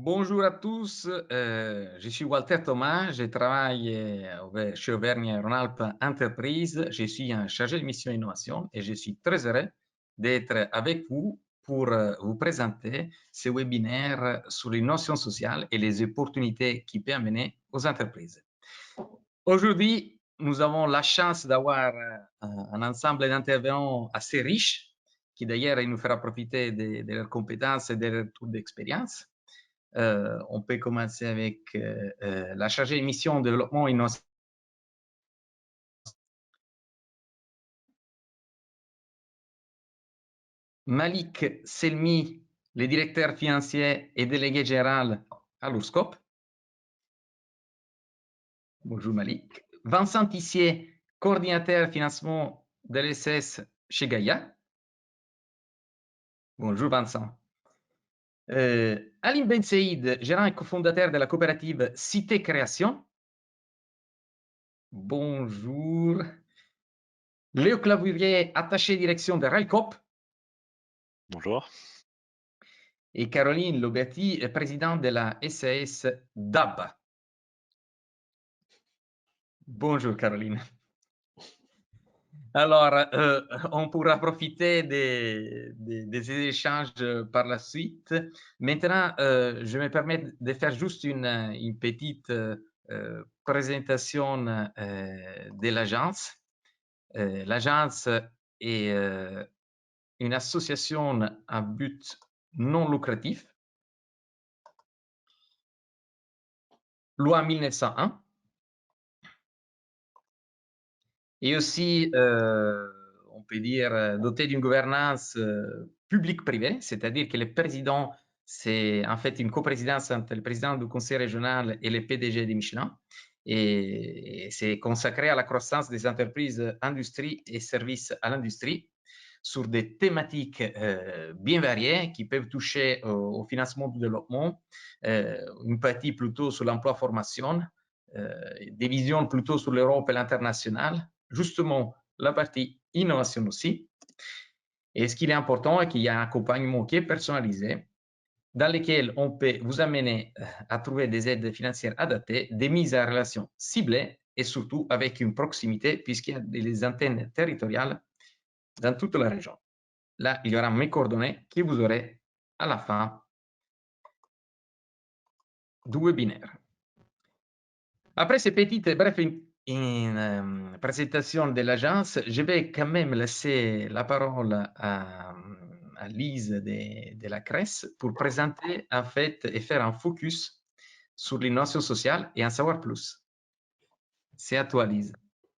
Bonjour à tous, je suis Walter Thomas, je travaille chez Auvergne-Rhône-Alpes Entreprise. Je suis un chargé de mission innovation et je suis très heureux d'être avec vous pour vous présenter ce webinaire sur l'innovation sociale et les opportunités qui peut amener aux entreprises. Aujourd'hui, nous avons la chance d'avoir un ensemble d'intervenants assez riche qui d'ailleurs nous fera profiter de leurs compétences et de leur tour d'expérience. On peut commencer avec la chargée de mission développement innovation. Malik Selmi, le directeur financier et délégué général à l'URSCOP. Bonjour Malik. Vincent Tissier, coordinateur financement de l'ESS chez Gaïa. Bonjour Vincent. Alim Ben Saïd, gérant et cofondateur de la coopérative Cité Création. Bonjour. Léo Clavurier, attaché direction de Railcoop. Bonjour. Et Caroline Loberti, présidente de la SAS DAB. Bonjour Caroline. Alors, on pourra profiter des échanges par la suite. Maintenant, je me permets de faire juste une petite présentation de l'agence. L'agence est une association à but non lucratif, loi 1901, et aussi, on peut dire, dotée d'une gouvernance publique-privée, c'est-à-dire que le président, c'est en fait une coprésidence entre le président du conseil régional et le PDG de Michelin, et c'est consacré à la croissance des entreprises industrie et services à l'industrie sur des thématiques bien variées qui peuvent toucher au financement du développement, une partie plutôt sur l'emploi-formation, des visions plutôt sur l'Europe et l'international, justement la partie innovation aussi. Et ce qui est important est qu'il y a un accompagnement qui est personnalisé, dans lequel on peut vous amener à trouver des aides financières adaptées, des mises en relation ciblées et surtout avec une proximité puisqu'il y a des antennes territoriales dans toute la région. Là, il y aura mes coordonnées que vous aurez à la fin du webinaire. Après ces petites bref présentation de l'agence, je vais quand même laisser la parole à Lise de la CRES pour présenter en fait et faire un focus sur l'innovation sociale et en savoir plus. C'est à toi, Lise.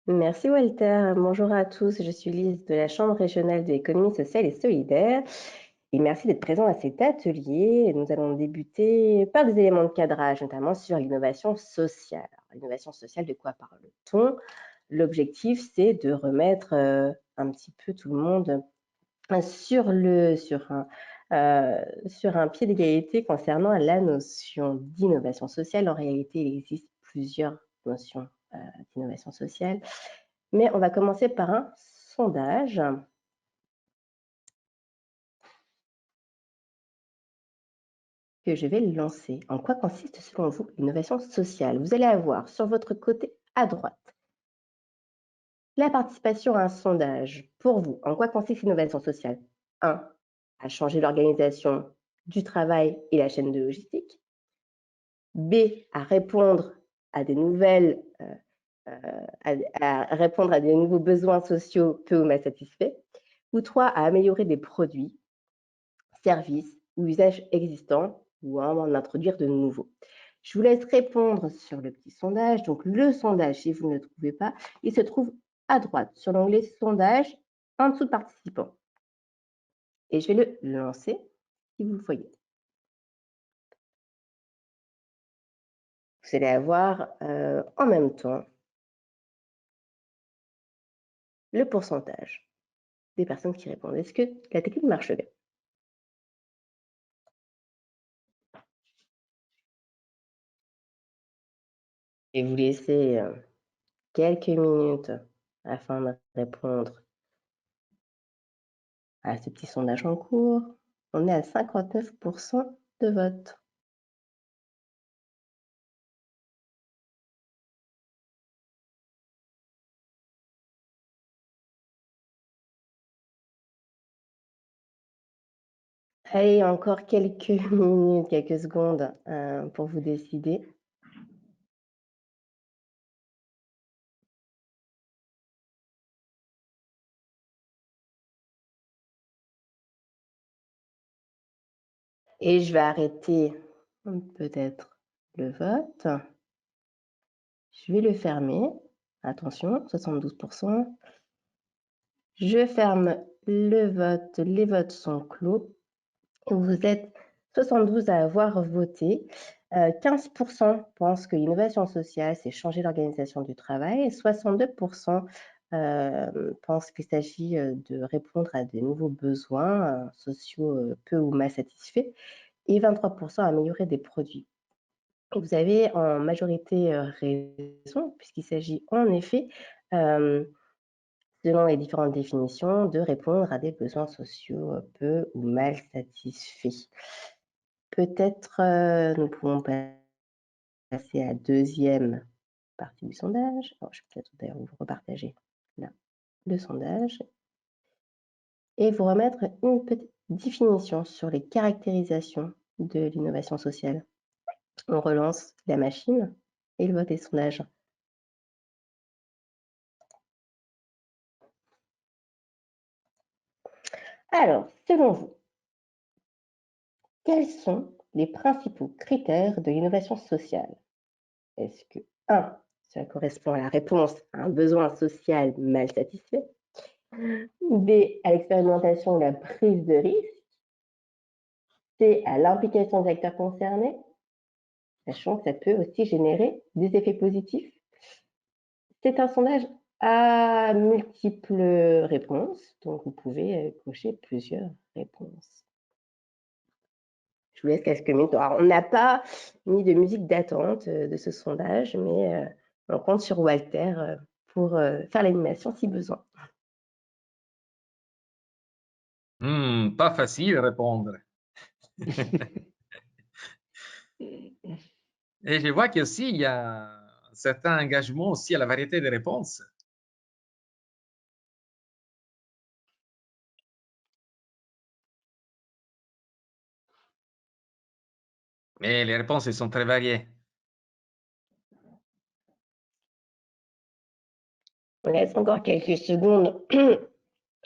Merci Walter. Bonjour à tous. Je suis Lise de la Chambre régionale de l'économie sociale et solidaire. Et merci d'être présent à cet atelier. Nous allons débuter par des éléments de cadrage, notamment sur l'innovation sociale. L'innovation sociale, de quoi parle-t-on? L'objectif, c'est de remettre un petit peu tout le monde sur un pied d'égalité concernant la notion d'innovation sociale. En réalité, il existe plusieurs notions d'innovation sociale, mais on va commencer par un sondage. Que je vais lancer. En quoi consiste selon vous l'innovation sociale? Vous allez avoir sur votre côté à droite la participation à un sondage. Pour vous, en quoi consiste l'innovation sociale? 1. À changer l'organisation du travail et la chaîne de logistique. B. À répondre à des nouvelles, à répondre à des nouveaux besoins sociaux peu ou mal satisfaits. Ou 3. À améliorer des produits, services ou usages existants ou à en introduire de nouveaux. Je vous laisse répondre sur le petit sondage. Donc, le sondage, si vous ne le trouvez pas, il se trouve à droite sur l'onglet sondage en dessous de participants. Et je vais le lancer si vous le voyez. Vous allez avoir en même temps le pourcentage des personnes qui répondent. Est-ce que la technique marche bien? Et vous laissez quelques minutes afin de répondre à ce petit sondage en cours. On est à 59% de vote. Allez, encore quelques minutes, quelques secondes pour vous décider. Et je vais arrêter peut-être le vote. Je vais le fermer. Attention, 72%. Je ferme le vote. Les votes sont clos. Vous êtes 72 à avoir voté. 15% pensent que l'innovation sociale, c'est changer l'organisation du travail. Et 62% pensent qu'il s'agit de répondre à de nouveaux besoins sociaux peu ou mal satisfaits. Et 23% améliorer des produits. Vous avez en majorité raison, puisqu'il s'agit en effet, selon les différentes définitions, de répondre à des besoins sociaux peu ou mal satisfaits. Peut-être nous pouvons passer à la deuxième partie du sondage. Alors, je vais peut-être d'ailleurs vous repartager là le sondage et vous remettre une petite définition sur les caractérisations de l'innovation sociale. On relance la machine et le vote des sondages. Alors, selon vous, quels sont les principaux critères de l'innovation sociale? Est-ce que 1, ça correspond à la réponse à un besoin social mal satisfait? B, à l'expérimentation ou la prise de risque? C, à l'implication des acteurs concernés, sachant que ça peut aussi générer des effets positifs? C'est un sondage à multiples réponses, donc vous pouvez cocher plusieurs réponses. Je vous laisse quelques minutes. Alors, on n'a pas mis de musique d'attente de ce sondage, mais on compte sur Walter pour faire l'animation si besoin. Pas facile de répondre. Et je vois qu'aussi, il y a un certain engagement aussi à la variété des réponses. Mais les réponses, elles sont très variées. On laisse encore quelques secondes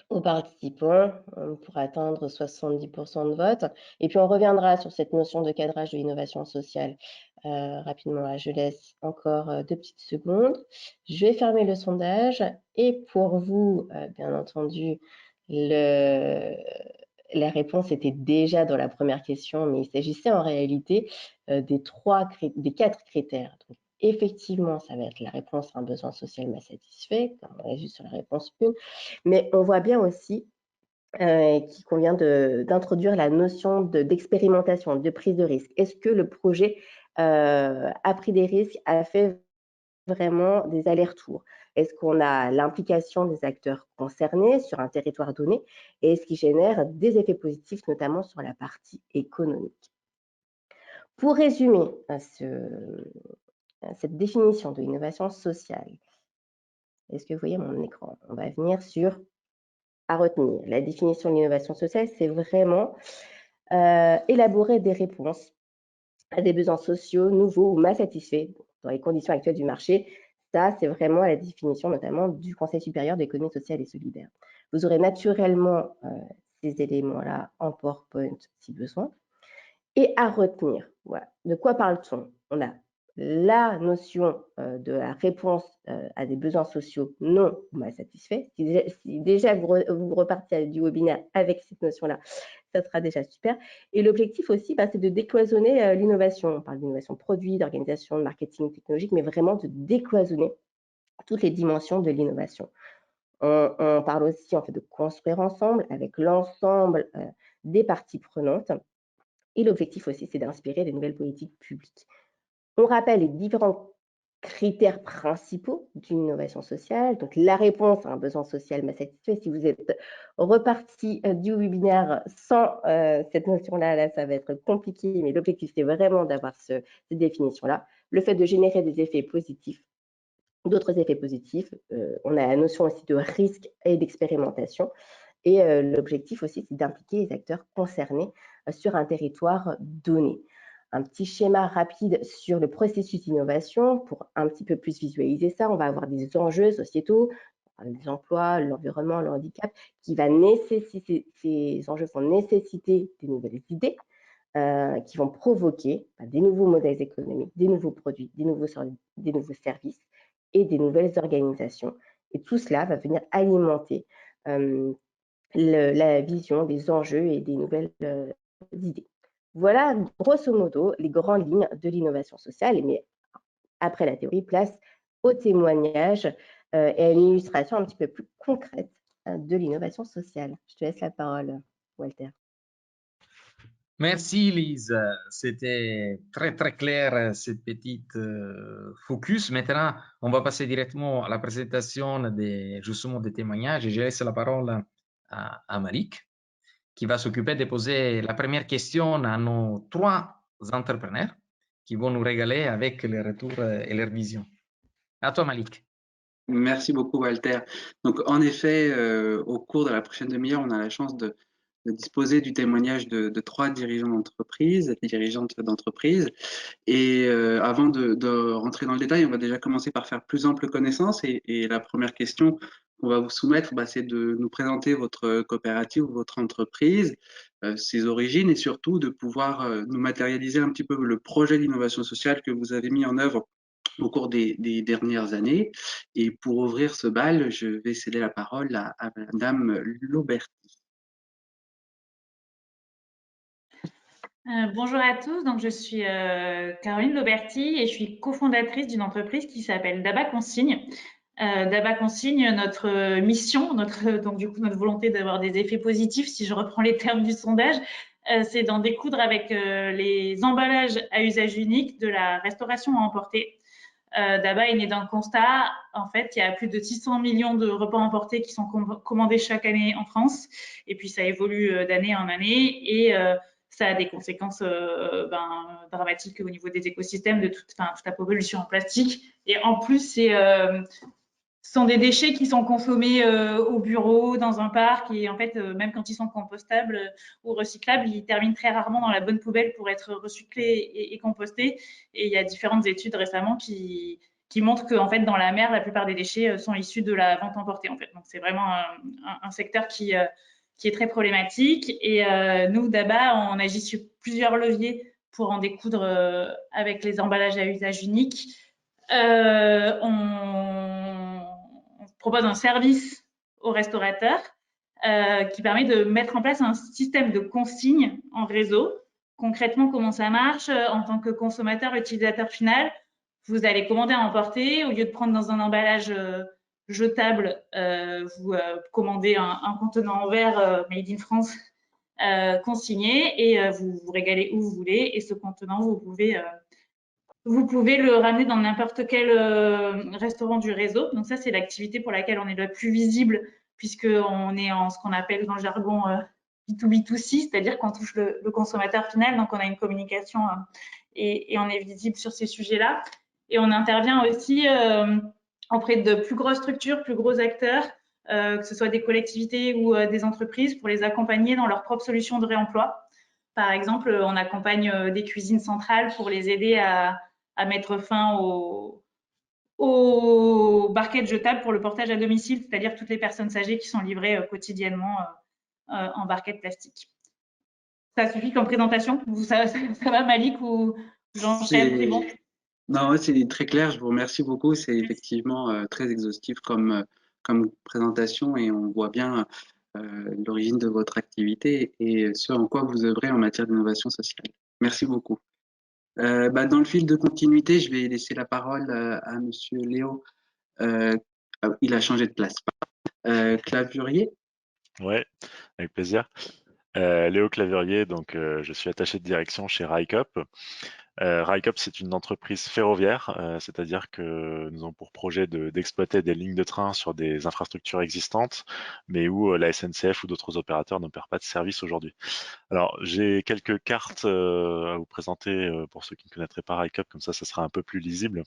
aux participants pour atteindre 70% de vote. Et puis, on reviendra sur cette notion de cadrage de l'innovation sociale rapidement. Là, je laisse encore 2 petites secondes. Je vais fermer le sondage. Et pour vous, bien entendu, la réponse était déjà dans la première question, mais il s'agissait en réalité des 4 critères. Donc, effectivement, ça va être la réponse à un besoin social mal satisfait, comme on l'a vu sur la réponse 1. Mais on voit bien aussi qu'il convient d'introduire la notion d'expérimentation, de prise de risque. Est-ce que le projet a pris des risques, a fait vraiment des allers-retours? Est-ce qu'on a l'implication des acteurs concernés sur un territoire donné? Et est-ce qu'il génère des effets positifs, notamment sur la partie économique? Pour résumer cette définition de l'innovation sociale, est-ce que vous voyez mon écran? On va venir sur à retenir. La définition de l'innovation sociale, c'est vraiment élaborer des réponses à des besoins sociaux nouveaux ou mal satisfaits dans les conditions actuelles du marché. Ça, c'est vraiment la définition notamment du Conseil supérieur d'économie sociale et solidaire. Vous aurez naturellement ces éléments-là en PowerPoint si besoin. Et à retenir, voilà. De quoi parle-t-on? On a la notion de la réponse à des besoins sociaux non ou mal satisfaits. Si déjà vous repartez du webinaire avec cette notion-là, ça sera déjà super. Et l'objectif aussi, c'est de décloisonner l'innovation. On parle d'innovation produit, d'organisation, de marketing technologique, mais vraiment de décloisonner toutes les dimensions de l'innovation. On parle aussi en fait de construire ensemble avec l'ensemble des parties prenantes. Et l'objectif aussi, c'est d'inspirer des nouvelles politiques publiques. On rappelle les différents critères principaux d'une innovation sociale. Donc, la réponse à un besoin social mal satisfait. Si vous êtes reparti du webinaire sans cette notion-là, là, ça va être compliqué, mais l'objectif, c'est vraiment d'avoir cette définition-là. Le fait de générer des effets positifs, d'autres effets positifs. On a la notion aussi de risque et d'expérimentation. Et l'objectif aussi, c'est d'impliquer les acteurs concernés sur un territoire donné. Un petit schéma rapide sur le processus d'innovation pour un petit peu plus visualiser ça. On va avoir des enjeux sociétaux, les emplois, l'environnement, le handicap, ces enjeux vont nécessiter des nouvelles idées, qui vont provoquer des nouveaux modèles économiques, des nouveaux produits, des nouveaux services et des nouvelles organisations. Et tout cela va venir alimenter la vision des enjeux et des nouvelles idées. Voilà, grosso modo, les grandes lignes de l'innovation sociale. Mais après la théorie, place au témoignage et à une illustration un petit peu plus concrète de l'innovation sociale. Je te laisse la parole, Walter. Merci Lise, c'était très très clair cette petite focus. Maintenant, on va passer directement à la présentation justement des témoignages et je laisse la parole à Malik qui va s'occuper de poser la première question à nos 3 entrepreneurs qui vont nous régaler avec les retours et leurs visions. À toi Malik. Merci beaucoup, Walter. Donc, en effet, au cours de la prochaine demi-heure, on a la chance de disposer du témoignage de 3 dirigeants d'entreprise, dirigeantes d'entreprise. Et avant de rentrer dans le détail, on va déjà commencer par faire plus ample connaissance. Et la première question qu'on va vous soumettre, c'est de nous présenter votre coopérative ou votre entreprise, ses origines et surtout de pouvoir nous matérialiser un petit peu le projet d'innovation sociale que vous avez mis en œuvre au cours des dernières années. Et pour ouvrir ce bal, je vais céder la parole à Madame Lauberti. Bonjour à tous, donc je suis Caroline Lauberti et je suis cofondatrice d'une entreprise qui s'appelle Daba Consigne. Daba Consigne, notre mission, donc du coup notre volonté d'avoir des effets positifs, si je reprends les termes du sondage, c'est d'en découdre avec les emballages à usage unique de la restauration à emporter. Daba est né d'un constat, en fait, il y a plus de 600 millions de repas emportés qui sont commandés chaque année en France, et puis ça évolue d'année en année, et ça a des conséquences dramatiques au niveau des écosystèmes, de toute la pollution en plastique. Et en plus, ce sont des déchets qui sont consommés au bureau, dans un parc, et en fait, même quand ils sont compostables ou recyclables, ils terminent très rarement dans la bonne poubelle pour être recyclés et compostés. Et il y a différentes études récemment qui montrent que, en fait, dans la mer, la plupart des déchets sont issus de la vente emportée, en fait. Donc, c'est vraiment un secteur qui est très problématique. Et nous, Daba, on agit sur plusieurs leviers pour en découdre avec les emballages à usage unique. On propose un service aux restaurateurs qui permet de mettre en place un système de consigne en réseau. Concrètement, comment ça marche? En tant que consommateur, utilisateur final, vous allez commander à emporter. Au lieu de prendre dans un emballage jetable, vous commandez un contenant en verre made in France consigné et vous vous régalez où vous voulez. Et ce contenant, vous pouvez le ramener dans n'importe quel restaurant du réseau. Donc ça, c'est l'activité pour laquelle on est le plus visible puisqu'on est en ce qu'on appelle dans le jargon B2B2C, c'est-à-dire qu'on touche le consommateur final. Donc, on a une communication et on est visible sur ces sujets-là. Et on intervient aussi auprès de plus grosses structures, plus gros acteurs, que ce soit des collectivités ou des entreprises, pour les accompagner dans leurs propres solutions de réemploi. Par exemple, on accompagne des cuisines centrales pour les aider à mettre fin aux barquettes jetables pour le portage à domicile, c'est-à-dire toutes les personnes âgées qui sont livrées quotidiennement en barquettes plastiques. Ça suffit comme présentation? Ça va, Malik, ou j'enchaîne? C'est bon? Non, c'est très clair, je vous remercie beaucoup. C'est effectivement très exhaustif comme présentation et on voit bien l'origine de votre activité et ce en quoi vous œuvrez en matière d'innovation sociale. Merci beaucoup. Dans le fil de continuité, je vais laisser la parole à Monsieur Léo. Il a changé de place. Clavurier. Ouais, avec plaisir. Léo Clavurier, donc je suis attaché de direction chez RICOP. RICOP, c'est une entreprise ferroviaire, c'est-à-dire que nous avons pour projet d'exploiter des lignes de train sur des infrastructures existantes, mais où la SNCF ou d'autres opérateurs n'opèrent pas de service aujourd'hui. Alors, j'ai quelques cartes à vous présenter pour ceux qui ne connaîtraient pas RICOP, comme ça sera un peu plus lisible.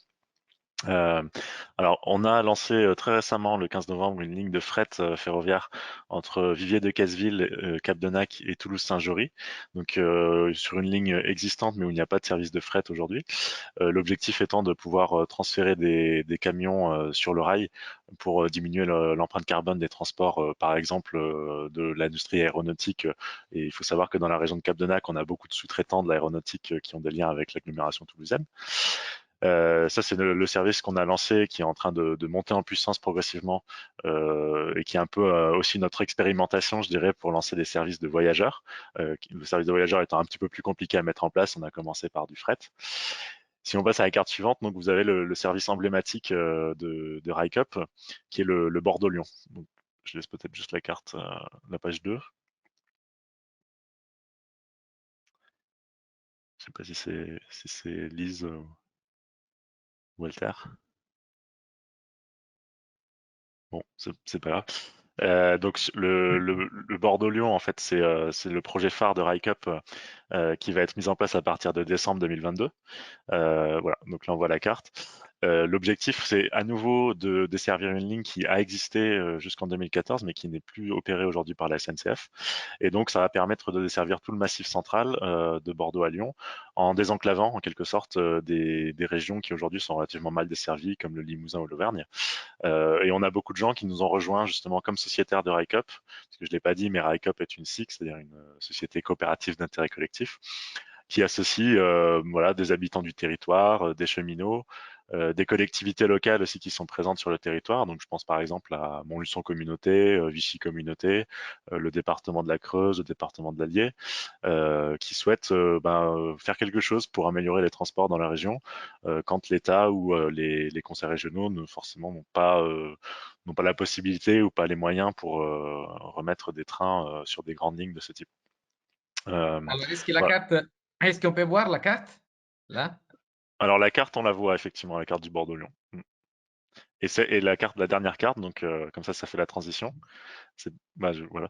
Alors, on a lancé très récemment, le 15 novembre, une ligne de fret ferroviaire entre Viviers de Cazeville, Cap-de-Nac et Toulouse-Saint-Jory. Donc, sur une ligne existante, mais où il n'y a pas de service de fret aujourd'hui. L'objectif étant de pouvoir transférer des camions sur le rail pour diminuer l'empreinte carbone des transports, par exemple, de l'industrie aéronautique. Et il faut savoir que dans la région de Cap-de-Nac, on a beaucoup de sous-traitants de l'aéronautique qui ont des liens avec l'agglomération toulousaine. Ça, c'est le service qu'on a lancé, qui est en train de monter en puissance progressivement et qui est un peu aussi notre expérimentation, je dirais, pour lancer des services de voyageurs. Le service de voyageurs étant un petit peu plus compliqué à mettre en place, on a commencé par du fret. Si on passe à la carte suivante, donc vous avez le service emblématique de RICUP, qui est le Bordeaux-Lyon. Donc, je laisse peut-être juste la carte, la page 2. Je sais pas si c'est Lise ou Walter. Bon, c'est pas grave. Donc le Bordeaux-Lyon, en fait, c'est le projet phare de RICUP qui va être mis en place à partir de décembre 2022. Voilà, donc là on voit la carte. L'objectif, c'est à nouveau de desservir une ligne qui a existé jusqu'en 2014, mais qui n'est plus opérée aujourd'hui par la SNCF. Et donc, ça va permettre de desservir tout le massif central de Bordeaux à Lyon, en désenclavant en quelque sorte des régions qui aujourd'hui sont relativement mal desservies, comme le Limousin ou l'Auvergne. Et on a beaucoup de gens qui nous ont rejoints justement comme sociétaires de RICUP, parce que je ne l'ai pas dit, mais RICUP est une SIC, c'est-à-dire une société coopérative d'intérêt collectif, qui associe voilà, des habitants du territoire, des cheminots, des collectivités locales aussi qui sont présentes sur le territoire. Donc je pense par exemple à Montluçon Communauté, Vichy Communauté, le département de la Creuse, le département de l'Allier, qui souhaitent faire quelque chose pour améliorer les transports dans la région quand l'État ou les conseils régionaux n'ont pas la possibilité ou pas les moyens pour remettre des trains sur des grandes lignes de ce type. Alors, est-ce que la Voilà. carte, est-ce qu'on peut voir la carte là? Alors la carte, on la voit effectivement, la carte du Bordeaux-Lyon. Et la carte, la dernière carte, donc comme ça fait la transition. Voilà.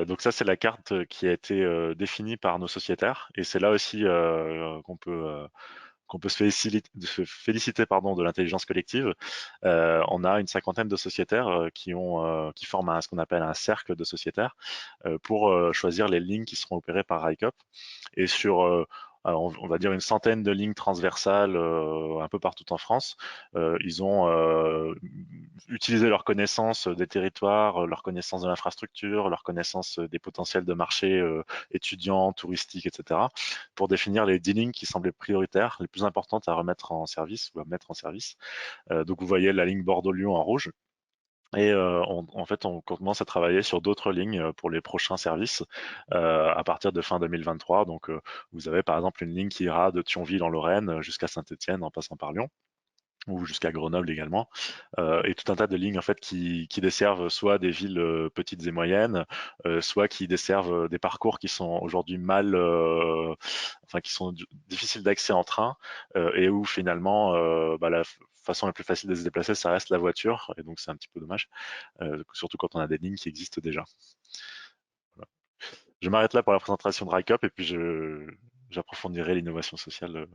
Donc ça, c'est la carte qui a été définie par nos sociétaires, et c'est là aussi qu'on peut se féliciter pardon, de l'intelligence collective. On a une cinquantaine de sociétaires qui forment ce qu'on appelle un cercle de sociétaires pour choisir les lignes qui seront opérées par RICUP. Et sur on va dire une centaine de lignes transversales un peu partout en France. Ils ont utilisé leur connaissance des territoires, leur connaissance de l'infrastructure, leur connaissance des potentiels de marché étudiants, touristiques, etc., pour définir les 10 lignes qui semblaient prioritaires, les plus importantes à remettre en service ou à mettre en service. Donc vous voyez la ligne Bordeaux-Lyon en rouge. Et en fait, on commence à travailler sur d'autres lignes pour les prochains services à partir de fin 2023. Donc, vous avez par exemple une ligne qui ira de Thionville en Lorraine jusqu'à Saint-Étienne en passant par Lyon, ou jusqu'à Grenoble également, et tout un tas de lignes en fait qui desservent soit des villes petites et moyennes, soit qui desservent des parcours qui sont aujourd'hui qui sont difficiles d'accès en train, et où finalement la façon la plus facile de se déplacer, ça reste la voiture, et donc c'est un petit peu dommage, surtout quand on a des lignes qui existent déjà. Voilà. Je m'arrête là pour la présentation de RICUP, et puis j'approfondirai l'innovation sociale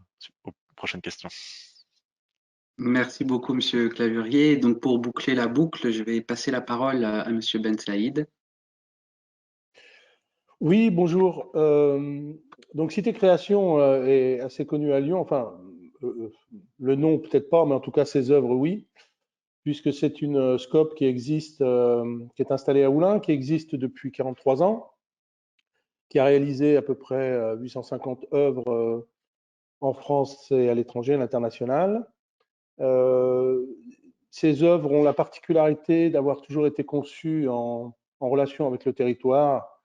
aux prochaines questions. Merci beaucoup, Monsieur Clavurier. Donc, pour boucler la boucle, je vais passer la parole à Monsieur Ben Saïd. Oui, bonjour. Donc, Cité Création est assez connue à Lyon. Enfin, le nom peut-être pas, mais en tout cas ses œuvres, oui, puisque c'est une SCOP qui existe, qui est installée à Oulin, qui existe depuis 43 ans, qui a réalisé à peu près 850 œuvres en France et à l'étranger, à l'international. Ces œuvres ont la particularité d'avoir toujours été conçues en relation avec le territoire,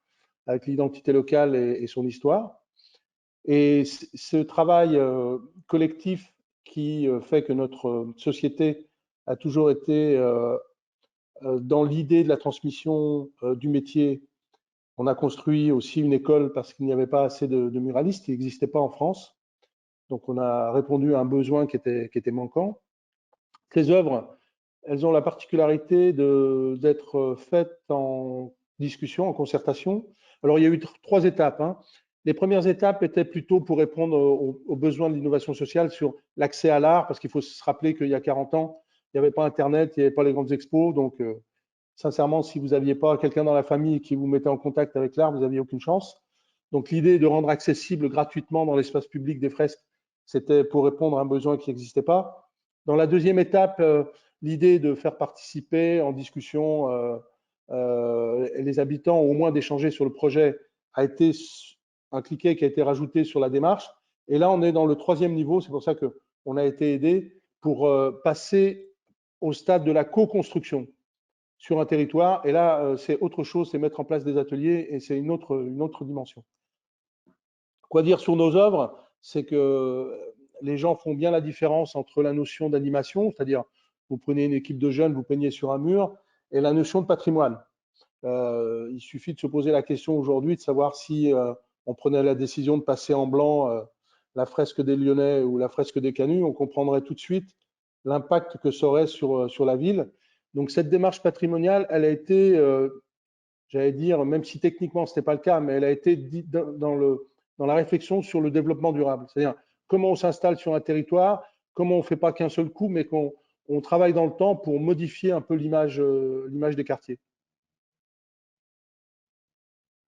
avec l'identité locale et son histoire. Et ce travail collectif qui fait que notre société a toujours été dans l'idée de la transmission du métier. On a construit aussi une école parce qu'il n'y avait pas assez de muralistes, il n'existait pas en France. Donc on a répondu à un besoin qui était manquant. Ces œuvres, elles ont la particularité d'être faites en discussion, en concertation. Alors il y a eu 3 étapes. les premières étapes étaient plutôt pour répondre aux besoins de l'innovation sociale sur l'accès à l'art, parce qu'il faut se rappeler qu'il y a 40 ans, il n'y avait pas Internet, il n'y avait pas les grandes expos. Donc, sincèrement, si vous n'aviez pas quelqu'un dans la famille qui vous mettait en contact avec l'art, vous n'aviez aucune chance. Donc, l'idée de rendre accessible gratuitement dans l'espace public des fresques, c'était pour répondre à un besoin qui n'existait pas. Dans la deuxième étape, l'idée de faire participer en discussion les habitants, ou au moins d'échanger sur le projet, a été un cliquet qui a été rajouté sur la démarche. Et là, on est dans le troisième niveau. C'est pour ça qu'on a été aidé pour passer au stade de la co-construction sur un territoire. Et là, c'est autre chose, c'est mettre en place des ateliers et c'est une autre dimension. Quoi dire sur nos œuvres? C'est que les gens font bien la différence entre la notion d'animation, c'est-à-dire vous prenez une équipe de jeunes, vous peignez sur un mur, et la notion de patrimoine. Il suffit de se poser la question aujourd'hui de savoir si on prenait la décision de passer en blanc la fresque des Lyonnais ou la fresque des Canuts, on comprendrait tout de suite l'impact que ça aurait sur la ville. Donc cette démarche patrimoniale, elle a été, j'allais dire, même si techniquement ce n'était pas le cas, mais elle a été dans la réflexion sur le développement durable. C'est-à-dire comment on s'installe sur un territoire, comment on ne fait pas qu'un seul coup, mais qu'on travaille dans le temps pour modifier un peu l'image des quartiers.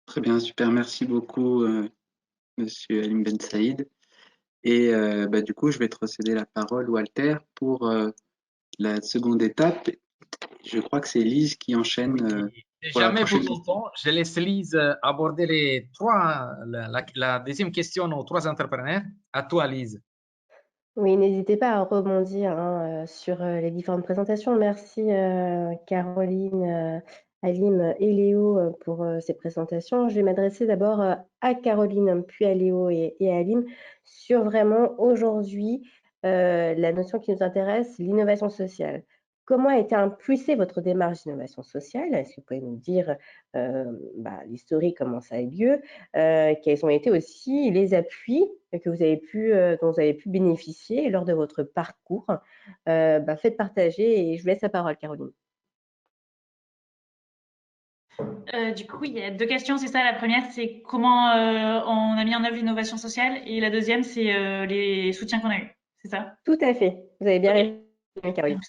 Très bien, super, merci beaucoup, Monsieur Halim Ben Saïd. Et du coup, je vais te céder la parole, Walter, pour la seconde étape. Je crois que c'est Lise qui enchaîne pour la Jamais pour prochaine. longtemps. Je laisse Lise aborder la deuxième question aux trois entrepreneurs. À toi, Lise. Oui, n'hésitez pas à rebondir sur les différentes présentations. Merci Caroline, Halim et Léo pour ces présentations. Je vais m'adresser d'abord à Caroline, puis à Léo et à Halim sur vraiment aujourd'hui la notion qui nous intéresse, l'innovation sociale. Comment a été impulsée votre démarche d'innovation sociale? Est-ce que vous pouvez nous dire l'historique, comment ça a eu lieu? Quels ont été aussi les appuis que vous avez dont vous avez pu bénéficier lors de votre parcours? Faites partager et je vous laisse la parole, Caroline. Du coup, il y a deux questions, c'est ça. La première, c'est comment on a mis en œuvre l'innovation sociale, et la deuxième, c'est les soutiens qu'on a eus. C'est ça? Tout à fait. Vous avez bien résumé, Caroline.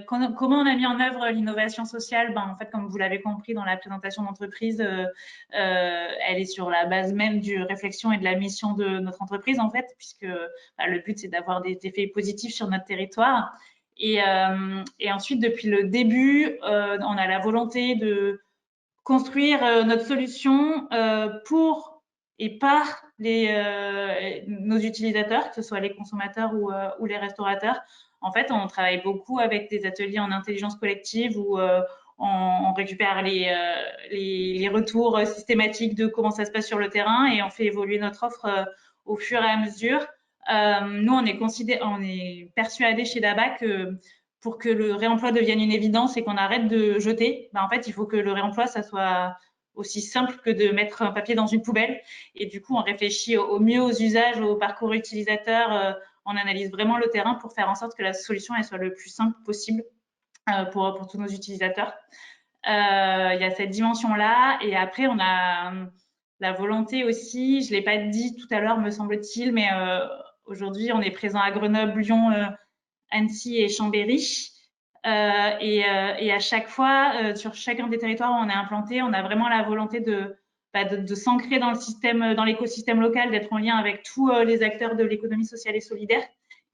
Comment on a mis en œuvre l'innovation sociale? En fait, comme vous l'avez compris dans la présentation d'entreprise, elle est sur la base même du réflexion et de la mission de notre entreprise, en fait, puisque le but, c'est d'avoir des effets positifs sur notre territoire. Et ensuite, depuis le début, on a la volonté de construire notre solution pour et par nos utilisateurs, que ce soit les consommateurs ou les restaurateurs. En fait, on travaille beaucoup avec des ateliers en intelligence collective où on récupère les retours systématiques de comment ça se passe sur le terrain et on fait évoluer notre offre au fur et à mesure. Nous, on est persuadés chez DABA que pour que le réemploi devienne une évidence et qu'on arrête de jeter, en fait, il faut que le réemploi, ça soit aussi simple que de mettre un papier dans une poubelle. Et du coup, on réfléchit au mieux aux usages, au parcours utilisateur. On analyse vraiment le terrain pour faire en sorte que la solution elle soit le plus simple possible pour tous nos utilisateurs. Il y a cette dimension-là. Et après, on a la volonté aussi, je ne l'ai pas dit tout à l'heure, me semble-t-il, mais aujourd'hui, on est présent à Grenoble, Lyon, Annecy et Chambéry. Et à chaque fois, sur chacun des territoires où on est implanté, on a vraiment la volonté de s'ancrer dans le système, dans l'écosystème local, d'être en lien avec tous les acteurs de l'économie sociale et solidaire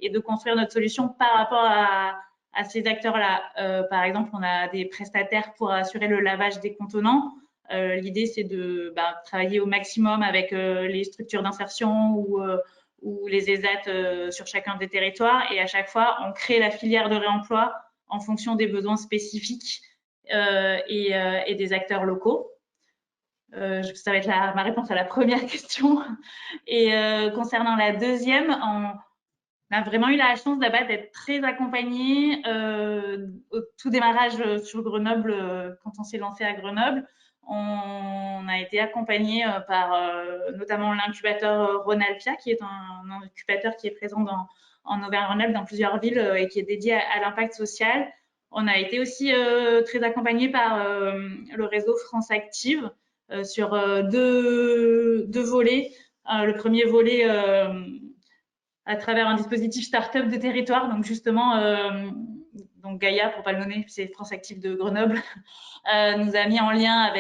et de construire notre solution par rapport à ces acteurs-là. Par exemple, on a des prestataires pour assurer le lavage des contenants. L'idée, c'est de travailler au maximum avec les structures d'insertion ou les ESAT sur chacun des territoires. Et à chaque fois, on crée la filière de réemploi en fonction des besoins spécifiques et des acteurs locaux. Ça va être ma réponse à la première question. Et concernant la deuxième, on a vraiment eu la chance d'être très accompagnés au tout démarrage sur Grenoble, quand on s'est lancé à Grenoble. On a été accompagné par notamment l'incubateur Rhône-Alpia, qui est un incubateur qui est présent en Auvergne-Rhône-Alpes dans plusieurs villes et qui est dédié à l'impact social. On a été aussi très accompagné par le réseau France Active, sur deux volets. Le premier volet à travers un dispositif start-up de territoire, donc justement, donc Gaïa, pour pas le nommer, c'est France Active de Grenoble, nous a mis en lien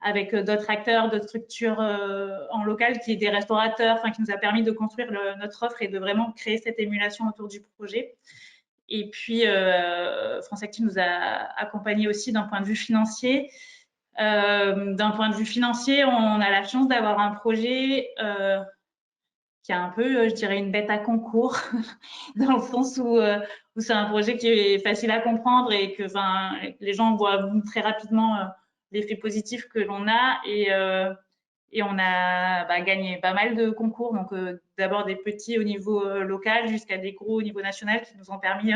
avec d'autres acteurs, d'autres structures en local, qui est des restaurateurs, enfin qui nous a permis de construire notre offre et de vraiment créer cette émulation autour du projet. Et puis, France Active nous a accompagnés aussi d'un point de vue financier. D'un point de vue financier, on a la chance d'avoir un projet qui est un peu, je dirais, une bête à concours, dans le sens où c'est un projet qui est facile à comprendre et que les gens voient très rapidement l'effet positif que l'on a. Et on a gagné pas mal de concours, donc d'abord des petits au niveau local jusqu'à des gros au niveau national qui nous ont permis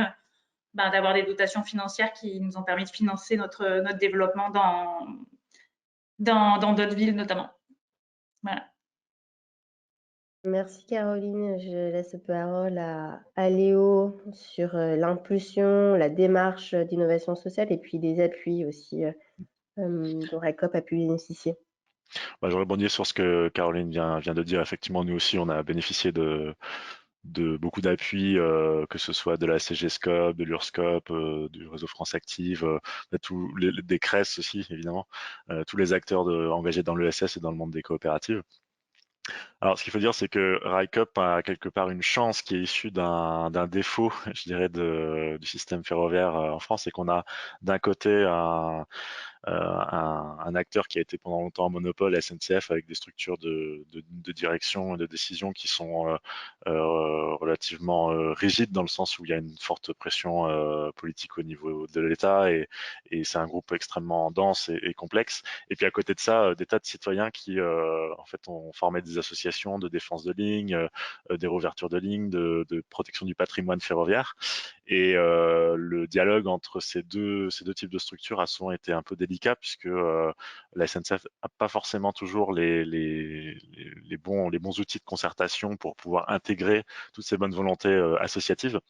d'avoir des dotations financières qui nous ont permis de financer notre développement dans d'autres villes notamment. Voilà. Merci Caroline. Je laisse la parole à Léo sur l'impulsion, la démarche d'innovation sociale et puis les appuis aussi dont RICOP a pu bénéficier. Je rebondis sur ce que Caroline vient de dire. Effectivement, nous aussi, on a bénéficié de beaucoup d'appuis, que ce soit de la CGScope, de l'URSCOP, du réseau France Active, des CRES aussi, évidemment, tous les acteurs engagés dans l'ESS et dans le monde des coopératives. Alors, ce qu'il faut dire, c'est que RICOP a quelque part une chance qui est issue d'un défaut, je dirais, du système ferroviaire en France, c'est qu'on a d'un côté un acteur qui a été pendant longtemps en monopole, SNCF, avec des structures de direction et de décision qui sont relativement rigides, dans le sens où il y a une forte pression politique au niveau de l'État, et c'est un groupe extrêmement dense et complexe. Et puis à côté de ça, des tas de citoyens qui en fait ont formé des associations de défense de lignes, des réouvertures de lignes, de protection du patrimoine ferroviaire. Et le dialogue entre ces deux types de structures a souvent été un peu délicat, puisque la SNCF n'a pas forcément toujours les bons outils de concertation pour pouvoir intégrer toutes ces bonnes volontés associatives.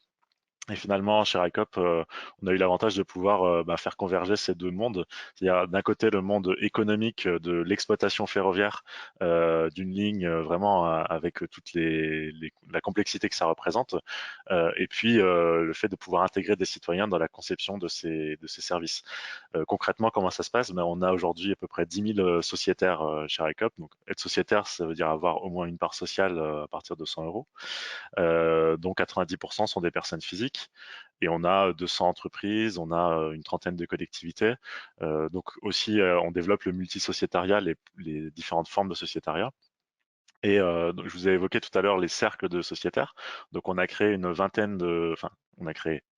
Et finalement, chez RICOP, on a eu l'avantage de pouvoir faire converger ces deux mondes. C'est-à-dire d'un côté le monde économique de l'exploitation ferroviaire d'une ligne, vraiment avec toute la complexité que ça représente, et puis le fait de pouvoir intégrer des citoyens dans la conception de ces services. Concrètement, comment ça se passe? On a aujourd'hui à peu près 10 000 sociétaires chez RICOP. Donc être sociétaire, ça veut dire avoir au moins une part sociale à partir de 100 €. Dont 90% sont des personnes physiques, et on a 200 entreprises, on a une trentaine de collectivités. Donc aussi, on développe le multisociétariat, les différentes formes de sociétariat. Et donc, je vous ai évoqué tout à l'heure les cercles de sociétaires. Donc on a créé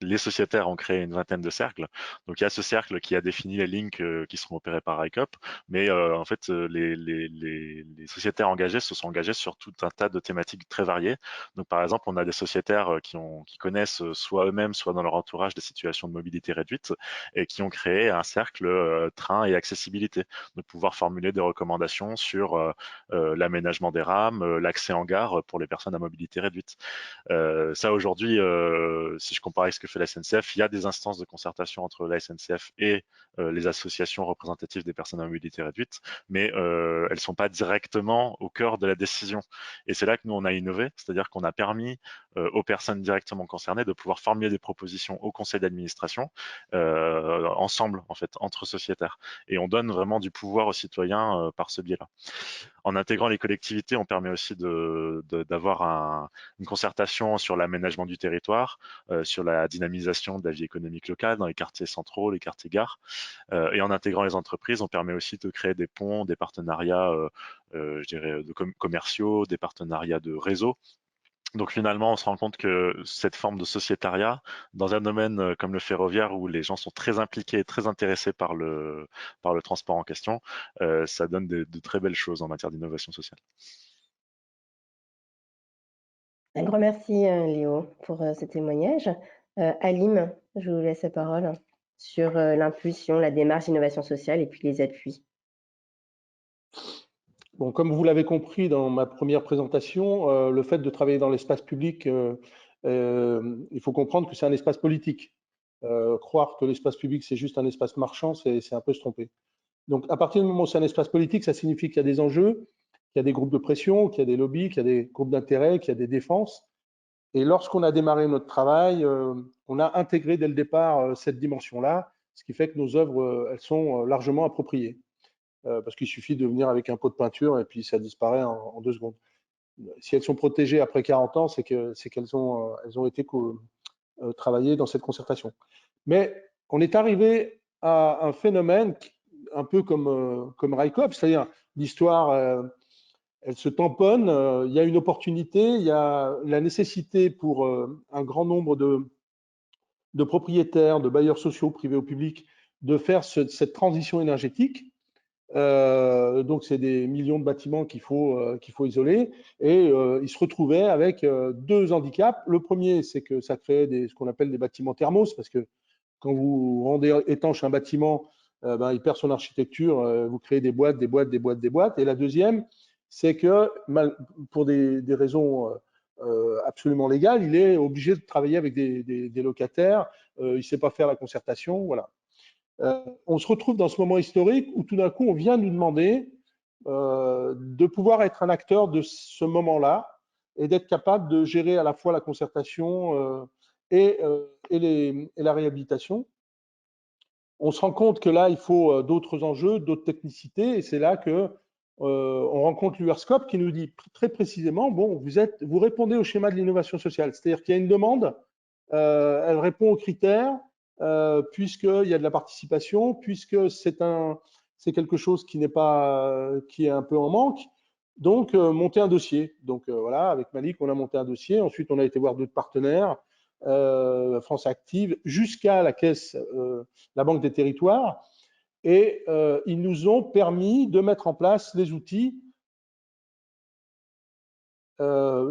les sociétaires ont créé une vingtaine de cercles. Donc il y a ce cercle qui a défini les lignes qui seront opérées par RICOP, mais en fait les sociétaires engagés se sont engagés sur tout un tas de thématiques très variées. Donc par exemple, on a des sociétaires qui connaissent soit eux-mêmes, soit dans leur entourage des situations de mobilité réduite, et qui ont créé un cercle train et accessibilité. Donc pouvoir formuler des recommandations sur l'aménagement des rames, l'accès en gare pour les personnes à mobilité réduite. Ça aujourd'hui, si je compare avec ce que fait la SNCF, il y a des instances de concertation entre la SNCF et les associations représentatives des personnes à mobilité réduite, mais elles ne sont pas directement au cœur de la décision. Et c'est là que nous, on a innové, c'est-à-dire qu'on a permis aux personnes directement concernées de pouvoir formuler des propositions au conseil d'administration ensemble, en fait, entre sociétaires. Et on donne vraiment du pouvoir aux citoyens par ce biais-là. En intégrant les collectivités, on permet aussi d'avoir une concertation sur l'aménagement du territoire, sur la dynamisation de la vie économique locale dans les quartiers centraux, les quartiers gares. Et en intégrant les entreprises, on permet aussi de créer des ponts, des partenariats, je dirais, commerciaux, des partenariats de réseau. Donc finalement, on se rend compte que cette forme de sociétariat, dans un domaine comme le ferroviaire, où les gens sont très impliqués et très intéressés par le transport en question, ça donne de très belles choses en matière d'innovation sociale. Un grand merci Léo pour ce témoignage. Alim, je vous laisse la parole sur l'impulsion, la démarche d'innovation sociale et puis les appuis. Bon, comme vous l'avez compris dans ma première présentation, le fait de travailler dans l'espace public, il faut comprendre que c'est un espace politique. Croire que l'espace public, c'est juste un espace marchand, c'est un peu se tromper. Donc, à partir du moment où c'est un espace politique, ça signifie qu'il y a des enjeux, qu'il y a des groupes de pression, qu'il y a des lobbies, qu'il y a des groupes d'intérêt, qu'il y a des défenses. Et lorsqu'on a démarré notre travail, on a intégré dès le départ cette dimension-là, ce qui fait que nos œuvres, elles sont largement appropriées. Parce qu'il suffit de venir avec un pot de peinture et puis ça disparaît en 2 secondes. Si elles sont protégées après 40 ans, c'est qu'elles ont été travaillées dans cette concertation. Mais on est arrivé à un phénomène un peu comme RICOP, c'est-à-dire l'histoire, elle se tamponne, il y a une opportunité, il y a la nécessité pour un grand nombre de propriétaires, de bailleurs sociaux, privés ou publics, de faire cette transition énergétique. Donc, c'est des millions de bâtiments qu'il faut isoler. Et ils se retrouvaient avec 2 handicaps. Le premier, c'est que ça crée ce qu'on appelle des bâtiments thermos, parce que quand vous rendez étanche un bâtiment, il perd son architecture, vous créez des boîtes, des boîtes, des boîtes, des boîtes. Et la deuxième, c'est que pour des raisons absolument légales, il est obligé de travailler avec des locataires, il ne sait pas faire la concertation, voilà. On se retrouve dans ce moment historique où tout d'un coup, on vient nous demander de pouvoir être un acteur de ce moment-là et d'être capable de gérer à la fois la concertation et la réhabilitation. On se rend compte que là, il faut d'autres enjeux, d'autres technicités, et c'est là que on rencontre l'URSCOP qui nous dit très précisément, bon, vous répondez au schéma de l'innovation sociale, c'est-à-dire qu'il y a une demande, elle répond aux critères, puisqu'il y a de la participation, puisque c'est quelque chose qui est un peu en manque. Donc, monter un dossier. Donc, voilà, avec Malik, on a monté un dossier. Ensuite, on a été voir d'autres partenaires, France Active, jusqu'à la caisse, la Banque des Territoires. Et ils nous ont permis de mettre en place les outils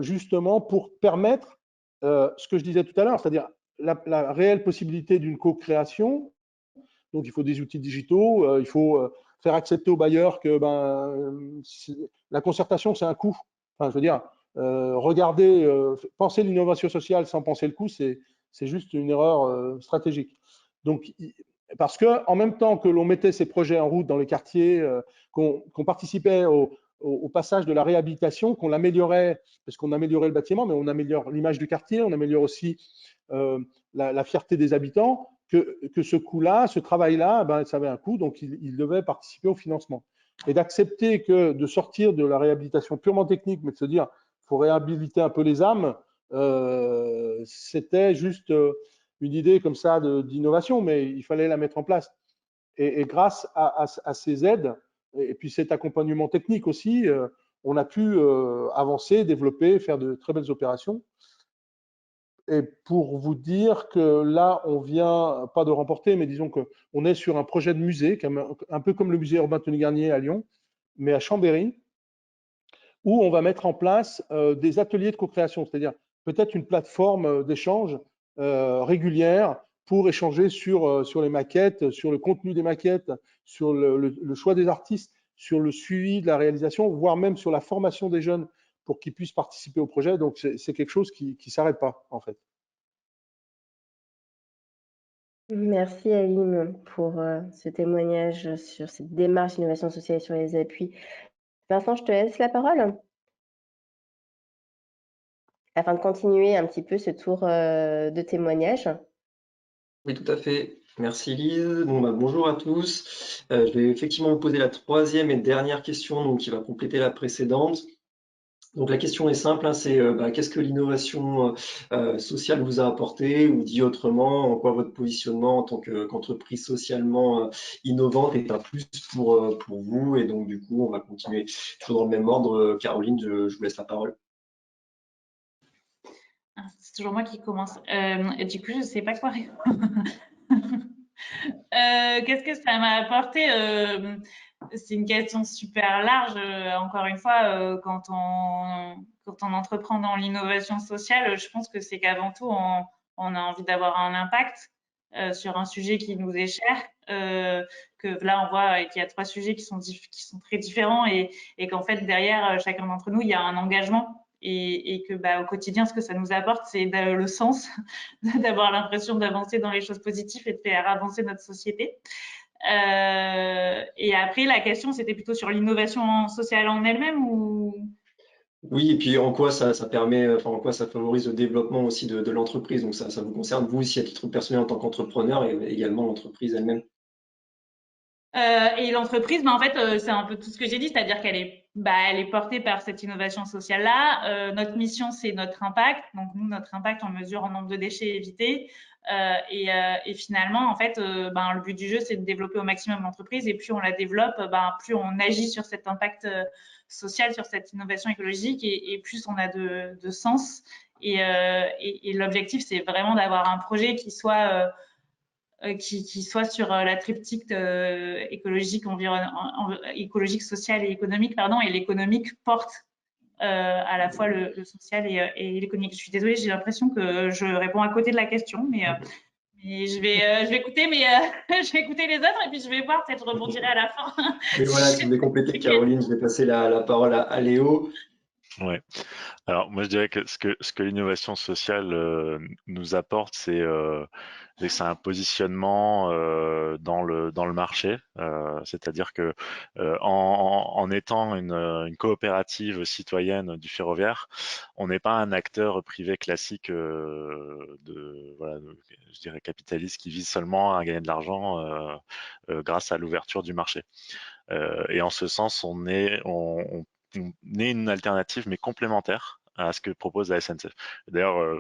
justement pour permettre ce que je disais tout à l'heure, c'est-à-dire la réelle possibilité d'une co-création. Donc, il faut des outils digitaux, il faut faire accepter aux bailleurs que la concertation, c'est un coût. Enfin, je veux dire, penser l'innovation sociale sans penser le coût, c'est juste une erreur stratégique. Donc, parce que en même temps que l'on mettait ces projets en route dans les quartiers, qu'on participait au passage de la réhabilitation, qu'on l'améliorait, parce qu'on améliorait le bâtiment, mais on améliore l'image du quartier, on améliore aussi la fierté des habitants, que ce coût-là, ce travail-là, ça avait un coût, donc il devait participer au financement. Et d'accepter que de sortir de la réhabilitation purement technique, mais de se dire, il faut réhabiliter un peu les âmes, c'était juste une idée comme ça d'innovation, mais il fallait la mettre en place. Et grâce à ces aides, et puis cet accompagnement technique aussi, on a pu avancer, développer, faire de très belles opérations. Et pour vous dire que là, on vient pas de remporter, mais disons qu'on est sur un projet de musée, un peu comme le musée Urbain Tony Garnier à Lyon, mais à Chambéry, où on va mettre en place des ateliers de co-création, c'est-à-dire peut-être une plateforme d'échange régulière pour échanger sur les maquettes, sur le contenu des maquettes, sur le choix des artistes, sur le suivi de la réalisation, voire même sur la formation des jeunes pour qu'ils puissent participer au projet. Donc, c'est quelque chose qui ne s'arrête pas, en fait. Merci Aline pour ce témoignage sur cette démarche d'innovation sociale et sur les appuis. Vincent, je te laisse la parole afin de continuer un petit peu ce tour de témoignage. Oui, tout à fait. Merci Lise. Bon, bonjour à tous. Je vais effectivement vous poser la troisième et dernière question donc, qui va compléter la précédente. Donc la question est simple, hein, c'est qu'est-ce que l'innovation sociale vous a apporté, ou dit autrement, en quoi votre positionnement en tant qu'entreprise socialement innovante est un plus pour vous. Et donc du coup, on va continuer toujours dans le même ordre. Caroline, je vous laisse la parole. C'est toujours moi qui commence. Et du coup, je ne sais pas quoi répondre. Qu'est-ce que ça m'a apporté? C'est une question super large. Encore une fois, quand on entreprend dans l'innovation sociale, je pense que c'est qu'avant tout, on a envie d'avoir un impact sur un sujet qui nous est cher. Que là, on voit qu'il y a 3 sujets qui sont très différents et qu'en fait, derrière chacun d'entre nous, il y a un engagement. Et que au quotidien, ce que ça nous apporte, c'est le sens, d'avoir l'impression d'avancer dans les choses positives et de faire avancer notre société. Et après, la question, c'était plutôt sur l'innovation sociale en elle-même ou… Oui, et puis en quoi ça permet, enfin en quoi ça favorise le développement aussi de l'entreprise. Donc ça vous concerne vous aussi à titre personnel en tant qu'entrepreneur et également l'entreprise elle-même. Et l'entreprise, en fait, c'est un peu tout ce que j'ai dit, c'est-à-dire qu'elle est, elle est portée par cette innovation sociale-là. Notre mission, c'est notre impact. Donc nous, notre impact, on mesure en nombre de déchets évités. Et finalement, en fait, le but du jeu, c'est de développer au maximum l'entreprise. Et plus on la développe, plus on agit sur cet impact social, sur cette innovation écologique, et plus on a de sens. Et l'objectif, c'est vraiment d'avoir un projet qui soit qui soit sur la triptyque écologique, écologique, social et économique, pardon, et l'économique porte à la fois le social et l'économique. Je suis désolée, j'ai l'impression que je réponds à côté de la question, mais je vais écouter, je vais écouter les autres et puis je vais voir, peut-être je rebondirai à la fin. Mais voilà, si vous voulez compléter, Caroline, je vais passer la parole à Léo. Ouais. Alors moi je dirais que ce que l'innovation sociale nous apporte, c'est un positionnement dans le marché, c'est-à-dire que en étant une coopérative citoyenne du ferroviaire, on n'est pas un acteur privé classique je dirais capitaliste qui vise seulement à gagner de l'argent grâce à l'ouverture du marché. Et en ce sens, on est une alternative, mais complémentaire à ce que propose la SNCF. D'ailleurs,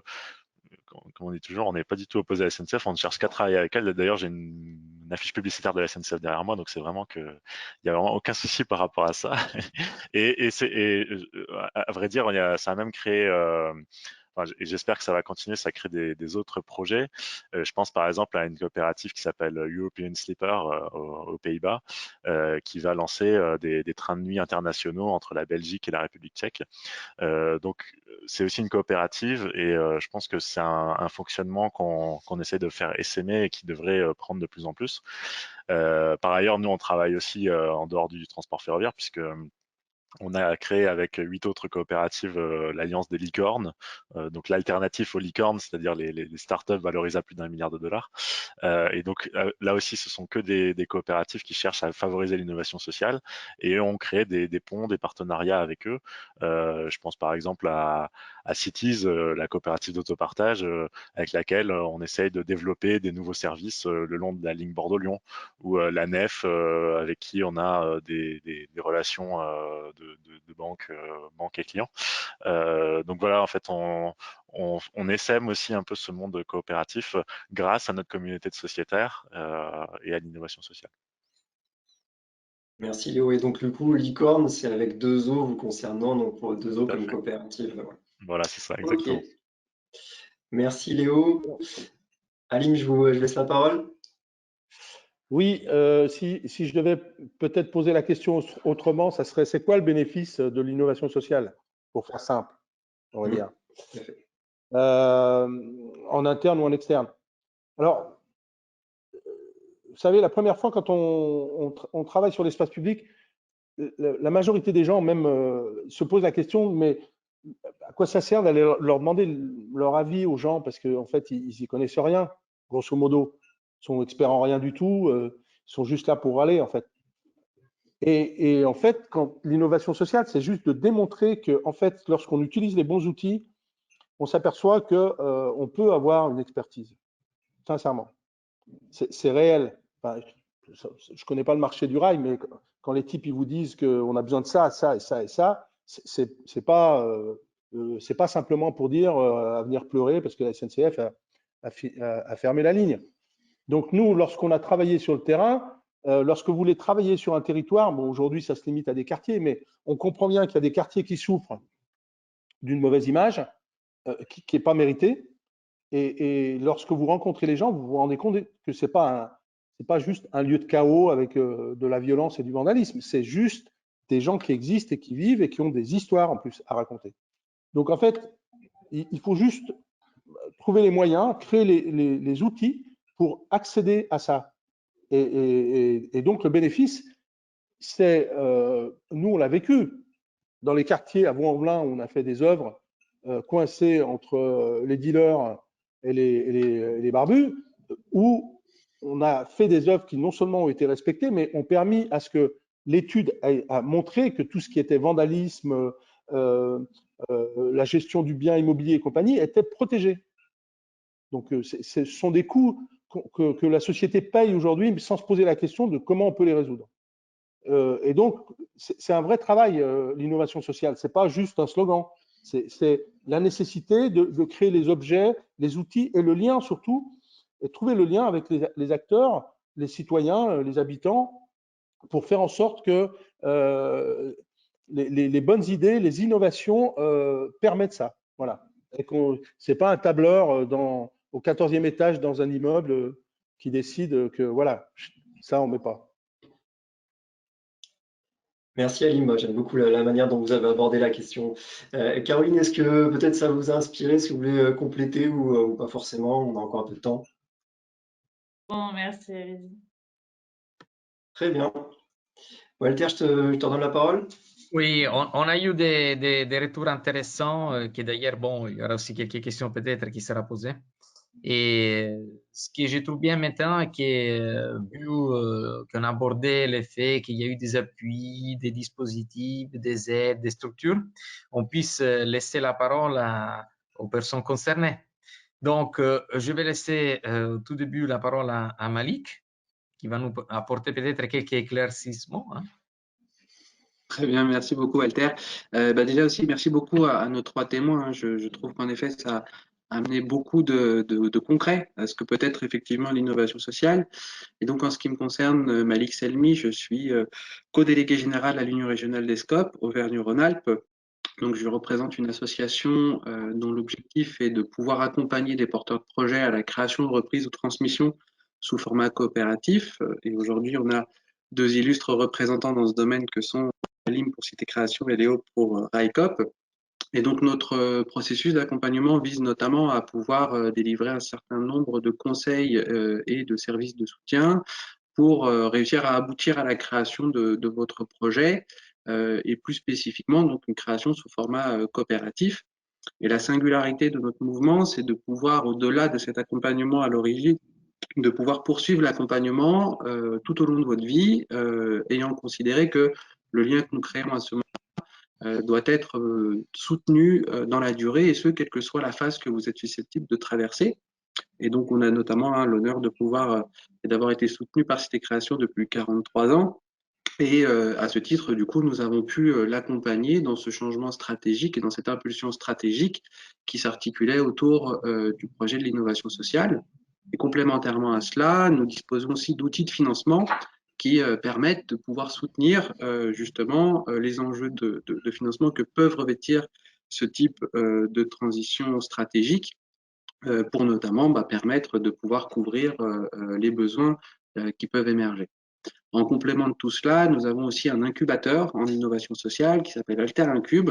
comme on dit toujours, on n'est pas du tout opposé à la SNCF, on ne cherche qu'à travailler avec elle. D'ailleurs, j'ai une affiche publicitaire de la SNCF derrière moi, donc c'est vraiment il n'y a vraiment aucun souci par rapport à ça. Et à vrai dire, ça a même créé et j'espère que ça va continuer, ça crée des autres projets. Je pense par exemple à une coopérative qui s'appelle European Sleeper aux Pays-Bas, qui va lancer des trains de nuit internationaux entre la Belgique et la République tchèque. Donc c'est aussi une coopérative et je pense que c'est un fonctionnement qu'on essaie de faire essaimer et qui devrait prendre de plus en plus. Par ailleurs, nous on travaille aussi en dehors du transport ferroviaire puisque on a créé avec 8 autres coopératives l'Alliance des licornes, donc l'alternative aux licornes, c'est-à-dire les startups valorisées à plus d'1 milliard de dollars. Et donc là aussi, ce sont que des coopératives qui cherchent à favoriser l'innovation sociale et on crée des ponts, des partenariats avec eux. Je pense par exemple à Cities, la coopérative d'autopartage, avec laquelle on essaye de développer des nouveaux services le long de la ligne Bordeaux-Lyon, ou la Nef, avec qui on a des relations de banque et clients. Donc voilà, en fait, on essaime aussi un peu ce monde coopératif grâce à notre communauté de sociétaires et à l'innovation sociale. Merci Léo. Et donc du coup, licorne, c'est avec 2 O vous concernant, donc pour 2 O comme coopérative. Voilà, c'est ça, exactement. Ok. Merci Léo. Alim, je laisse la parole. Oui, si je devais peut-être poser la question autrement, ça serait c'est quoi le bénéfice de l'innovation sociale, pour faire simple, on va dire, en interne ou en externe. Alors, vous savez, la première fois quand on travaille sur l'espace public, la majorité des gens même se posent la question, mais à quoi ça sert d'aller leur demander leur avis aux gens, parce qu'en fait, ils y connaissent rien, grosso modo. Ils sont experts en rien du tout, ils sont juste là pour râler, en fait. Et en fait, quand l'innovation sociale, c'est juste de démontrer que, en fait, lorsqu'on utilise les bons outils, on s'aperçoit qu'on peut avoir une expertise, sincèrement. C'est réel. Enfin, je ne connais pas le marché du rail, mais quand les types ils vous disent qu'on a besoin de ça, ça et ça et ça, c'est pas simplement pour dire à venir pleurer parce que la SNCF a fermé la ligne. Donc nous, lorsqu'on a travaillé sur le terrain, lorsque vous voulez travailler sur un territoire, bon aujourd'hui ça se limite à des quartiers, mais on comprend bien qu'il y a des quartiers qui souffrent d'une mauvaise image qui n'est pas méritée. Et lorsque vous rencontrez les gens, vous vous rendez compte que c'est pas juste un lieu de chaos avec de la violence et du vandalisme. C'est juste des gens qui existent et qui vivent et qui ont des histoires en plus à raconter. Donc en fait, il faut juste trouver les moyens, créer les outils pour accéder à ça. Et donc le bénéfice, c'est, nous on l'a vécu dans les quartiers à Vaux-en-Velin où on a fait des œuvres coincées entre les dealers et les barbus, où on a fait des œuvres qui non seulement ont été respectées, mais ont permis à ce que l'étude a montré que tout ce qui était vandalisme, la gestion du bien immobilier et compagnie était protégé. Donc, ce sont des coûts que la société paye aujourd'hui, mais sans se poser la question de comment on peut les résoudre. Et donc, c'est un vrai travail, l'innovation sociale. Ce n'est pas juste un slogan. C'est la nécessité de créer les objets, les outils et le lien surtout, et trouver le lien avec les acteurs, les citoyens, les habitants, pour faire en sorte que les bonnes idées, les innovations permettent ça. Voilà. Ce n'est pas un tableur au 14e étage dans un immeuble qui décide que voilà, ça on ne met pas. Merci Alim, j'aime beaucoup la manière dont vous avez abordé la question. Caroline, est-ce que peut-être ça vous a inspiré, si vous voulez compléter ou pas forcément, on a encore un peu de temps. Bon, merci allez-y. Très bien. Walter, je te redonne la parole. Oui, on a eu des retours intéressants, qui d'ailleurs, bon, il y aura aussi quelques questions peut-être qui seront posées. Et ce que je trouve bien maintenant, vu qu'on a abordé le fait qu'il y a eu des appuis, des dispositifs, des aides, des structures, on puisse laisser la parole aux personnes concernées. Donc, je vais laisser au tout début la parole à Malik, qui va nous apporter peut-être quelques éclaircissements. Hein. Très bien, merci beaucoup Walter. Déjà aussi, merci beaucoup à nos trois témoins. Hein. Je trouve qu'en effet, ça a amené beaucoup de concret à ce que peut être effectivement l'innovation sociale. Et donc, en ce qui me concerne, Malik Selmi, je suis co-délégué général à l'Union régionale des SCOP, Auvergne-Rhône-Alpes. Donc, je représente une association dont l'objectif est de pouvoir accompagner des porteurs de projets à la création, de reprise ou transmission sous format coopératif. Et aujourd'hui, on a deux illustres représentants dans ce domaine que sont Alim pour Cité Création et Léo pour RICOP. Et donc, notre processus d'accompagnement vise notamment à pouvoir délivrer un certain nombre de conseils et de services de soutien pour réussir à aboutir à la création de votre projet et plus spécifiquement donc une création sous format coopératif. Et la singularité de notre mouvement, c'est de pouvoir, au-delà de cet accompagnement à l'origine, de pouvoir poursuivre l'accompagnement tout au long de votre vie, ayant considéré que le lien que nous créons à ce moment doit être soutenu dans la durée, et ce, quelle que soit la phase que vous êtes susceptible de traverser. Et donc, on a notamment l'honneur de pouvoir et d'avoir été soutenu par Cité Création depuis 43 ans. Et à ce titre, du coup, nous avons pu l'accompagner dans ce changement stratégique et dans cette impulsion stratégique qui s'articulait autour du projet de l'innovation sociale. Et complémentairement à cela, nous disposons aussi d'outils de financement qui permettent de pouvoir soutenir justement les enjeux de financement que peuvent revêtir ce type de transition stratégique pour notamment permettre de pouvoir couvrir les besoins qui peuvent émerger. En complément de tout cela, nous avons aussi un incubateur en innovation sociale qui s'appelle Alter Incube,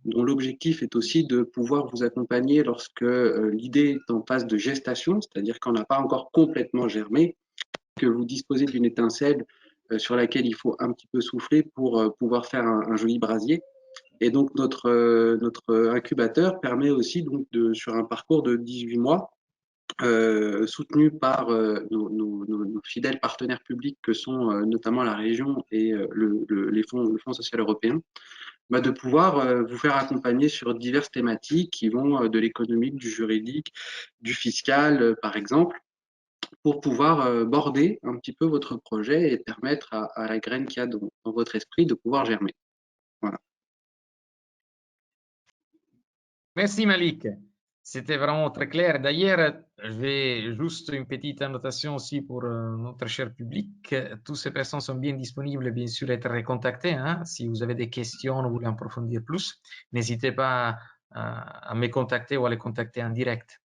dont l'objectif est aussi de pouvoir vous accompagner lorsque l'idée est en phase de gestation, c'est-à-dire qu'on n'a pas encore complètement germé, que vous disposez d'une étincelle sur laquelle il faut un petit peu souffler pour pouvoir faire un joli brasier. Et donc notre incubateur permet aussi donc sur un parcours de 18 mois, soutenu par nos fidèles partenaires publics que sont notamment la région et le Fonds social européen, de pouvoir vous faire accompagner sur diverses thématiques qui vont de l'économique, du juridique, du fiscal, par exemple, pour pouvoir border un petit peu votre projet et permettre à la graine qu'il y a dans votre esprit de pouvoir germer. Voilà. Merci Malik. C'était vraiment très clair. D'ailleurs, je vais juste une petite annotation aussi pour notre cher public. Toutes ces personnes sont bien disponibles, bien sûr, à être recontactées. Hein. Si vous avez des questions, vous voulez approfondir plus, n'hésitez pas à me contacter ou à les contacter en direct.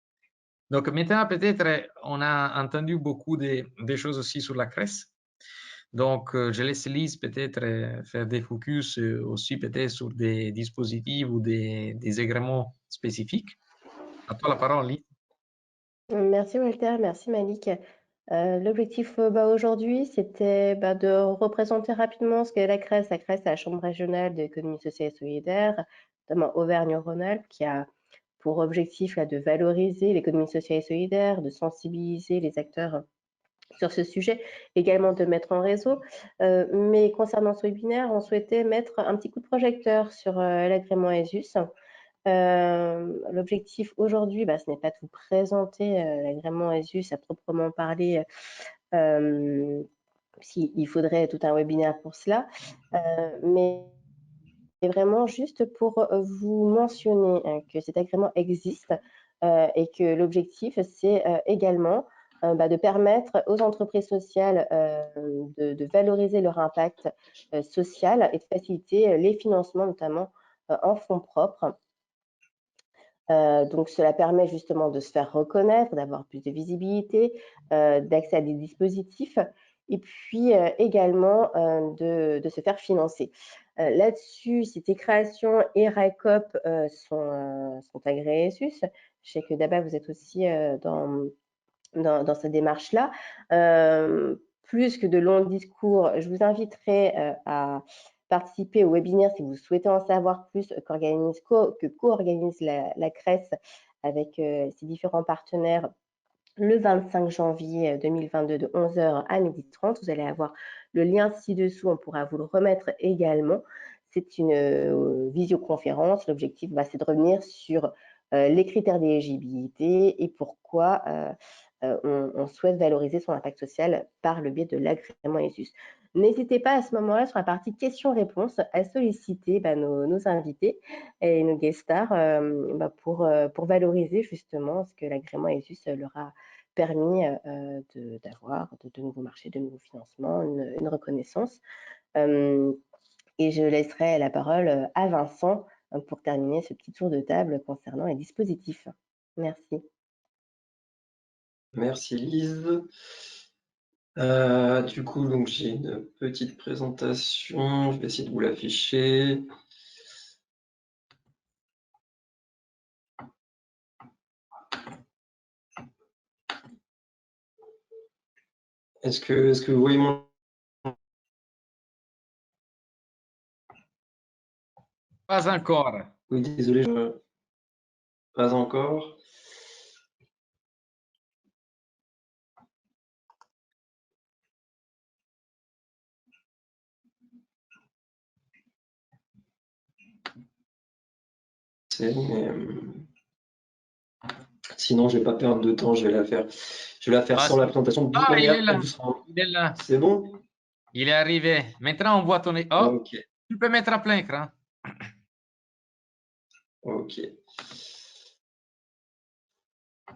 Donc maintenant, peut-être, on a entendu beaucoup de choses aussi sur la CRES. Donc, je laisse Lise peut-être faire des focus aussi peut-être sur des dispositifs ou des agréments spécifiques. À toi la parole, Lise. Merci Walter, merci Malik. L'objectif aujourd'hui, c'était de représenter rapidement ce qu'est la CRES. La CRES, c'est la Chambre régionale de l'économie sociale et solidaire, notamment Auvergne-Rhône-Alpes, qui a pour objectif de valoriser l'économie sociale et solidaire, de sensibiliser les acteurs sur ce sujet, également de mettre en réseau. Mais concernant ce webinaire, on souhaitait mettre un petit coup de projecteur sur l'agrément ESUS. L'objectif aujourd'hui, ce n'est pas de vous présenter l'agrément ESUS à proprement parler, il faudrait tout un webinaire pour cela, mais vraiment juste pour vous mentionner que cet agrément existe et que l'objectif, c'est également de permettre aux entreprises sociales de valoriser leur impact social et de faciliter les financements, notamment en fonds propres. Donc, cela permet justement de se faire reconnaître, d'avoir plus de visibilité, d'accès à des dispositifs et puis également de se faire financer. Là-dessus, CT Création et RICOP sont agréés ESUS. Je sais que d'abord, vous êtes aussi dans cette démarche-là. Plus que de longs discours, je vous inviterai à participer au webinaire si vous souhaitez en savoir plus que co-organise la CRES avec ses différents partenaires le 25 janvier 2022 de 11h à 12h30. Vous allez avoir le lien ci-dessous, on pourra vous le remettre également. C'est une visioconférence. L'objectif, c'est de revenir sur les critères d'éligibilité et pourquoi on souhaite valoriser son impact social par le biais de l'agrément ESUS. N'hésitez pas à ce moment-là, sur la partie questions-réponses, à solliciter nos invités et nos guest stars pour valoriser justement ce que l'agrément ESUS leur a permis d'avoir de nouveaux marchés, de nouveaux financements, une reconnaissance. Et je laisserai la parole à Vincent pour terminer ce petit tour de table concernant les dispositifs. Merci. Merci Lise. Du coup, donc j'ai une petite présentation. Je vais essayer de vous l'afficher. Est-ce que vous voyez mon... Pas encore. Oui, désolé, pas encore. Mais sinon, je vais pas perdre de temps, je vais la faire sans la présentation. De toute manière, il est là. C'est bon? Il est arrivé. Maintenant, on voit ton... Oh, Ok. tu peux mettre à plein écran. Ok.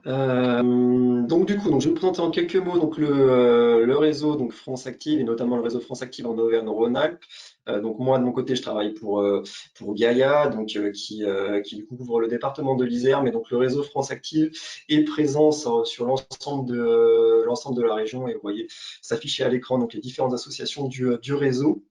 Donc du coup, je vais vous présenter en quelques mots donc le réseau donc France Active et notamment le réseau France Active en Auvergne-Rhône-Alpes. Donc moi de mon côté, je travaille pour Gaïa, donc qui du coup couvre le département de l'Isère, mais donc le réseau France Active est présent sur l'ensemble de la région et vous voyez s'afficher à l'écran donc les différentes associations du réseau.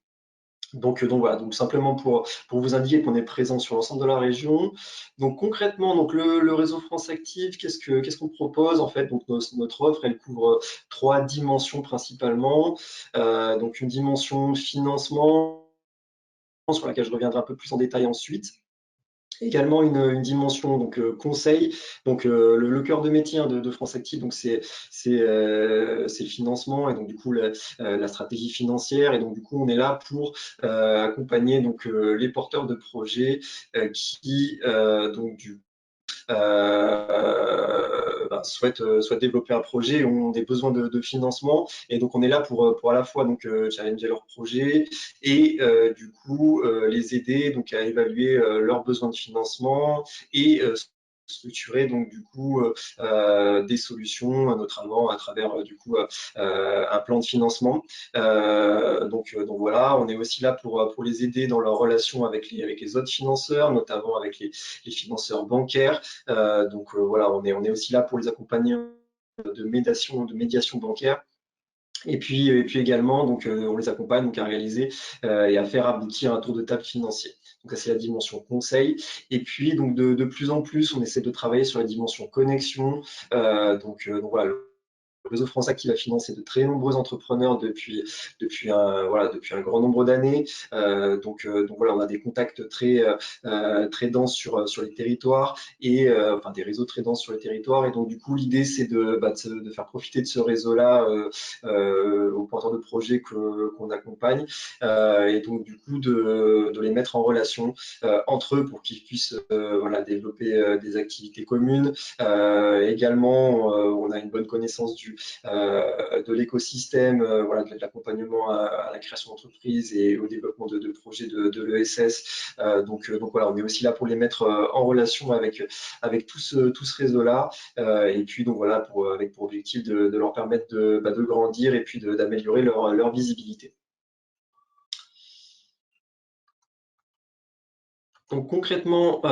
Donc voilà, donc simplement pour vous indiquer qu'on est présent sur l'ensemble de la région. Donc concrètement, donc le réseau France Active, qu'est-ce qu'on propose en fait? Donc notre offre, elle couvre 3 dimensions principalement. Donc une dimension financement sur laquelle je reviendrai un peu plus en détail ensuite. Également une dimension donc conseil, donc le cœur de métier de France Active, donc c'est le financement et donc du coup la stratégie financière et donc du coup on est là pour accompagner donc les porteurs de projets qui donc souhaitent développer un projet, ont des besoins de financement et donc on est là pour à la fois donc challenger leur projet et du coup les aider donc à évaluer leurs besoins de financement et structurer donc du coup des solutions notamment à travers du coup un plan de financement. Donc voilà, on est aussi là pour les aider dans leur relation avec les autres financeurs, notamment avec les financeurs bancaires. Donc voilà, on est aussi là pour les accompagner de médiation bancaire. Et puis également, donc on les accompagne donc à réaliser et à faire aboutir un tour de table financier. Donc ça c'est la dimension conseil. Et puis donc de plus en plus, on essaie de travailler sur la dimension connexion. Donc voilà, réseau France Active a financé de très nombreux entrepreneurs depuis un grand nombre d'années. Donc voilà, on a des contacts très denses sur les territoires et enfin des réseaux très denses sur les territoires. Et donc du coup, l'idée c'est de faire profiter de ce réseau-là aux porteurs de projets qu'on accompagne, et donc du coup de les mettre en relation entre eux pour qu'ils puissent voilà, développer des activités communes. Également, on a une bonne connaissance de l'écosystème, voilà, de l'accompagnement à la création d'entreprise et au développement de projets de l'ESS. Donc voilà, on est aussi là pour les mettre en relation avec tout ce réseau-là. Et puis donc voilà, avec pour objectif de leur permettre de grandir et puis d'améliorer leur visibilité. Donc concrètement,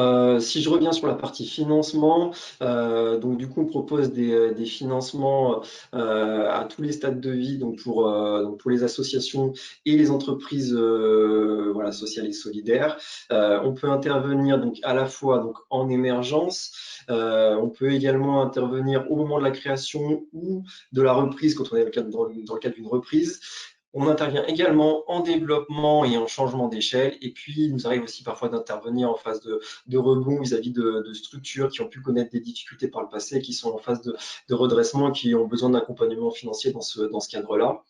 si je reviens sur la partie financement, donc du coup on propose des financements à tous les stades de vie, donc pour les associations et les entreprises voilà, sociales et solidaires. On peut intervenir donc à la fois donc en émergence, on peut également intervenir au moment de la création ou de la reprise quand on est dans le cadre d'une reprise. On intervient également en développement et en changement d'échelle. Et puis, il nous arrive aussi parfois d'intervenir en phase de rebond vis-à-vis de structures qui ont pu connaître des difficultés par le passé, qui sont en phase de redressement, qui ont besoin d'accompagnement financier dans ce cadre-là.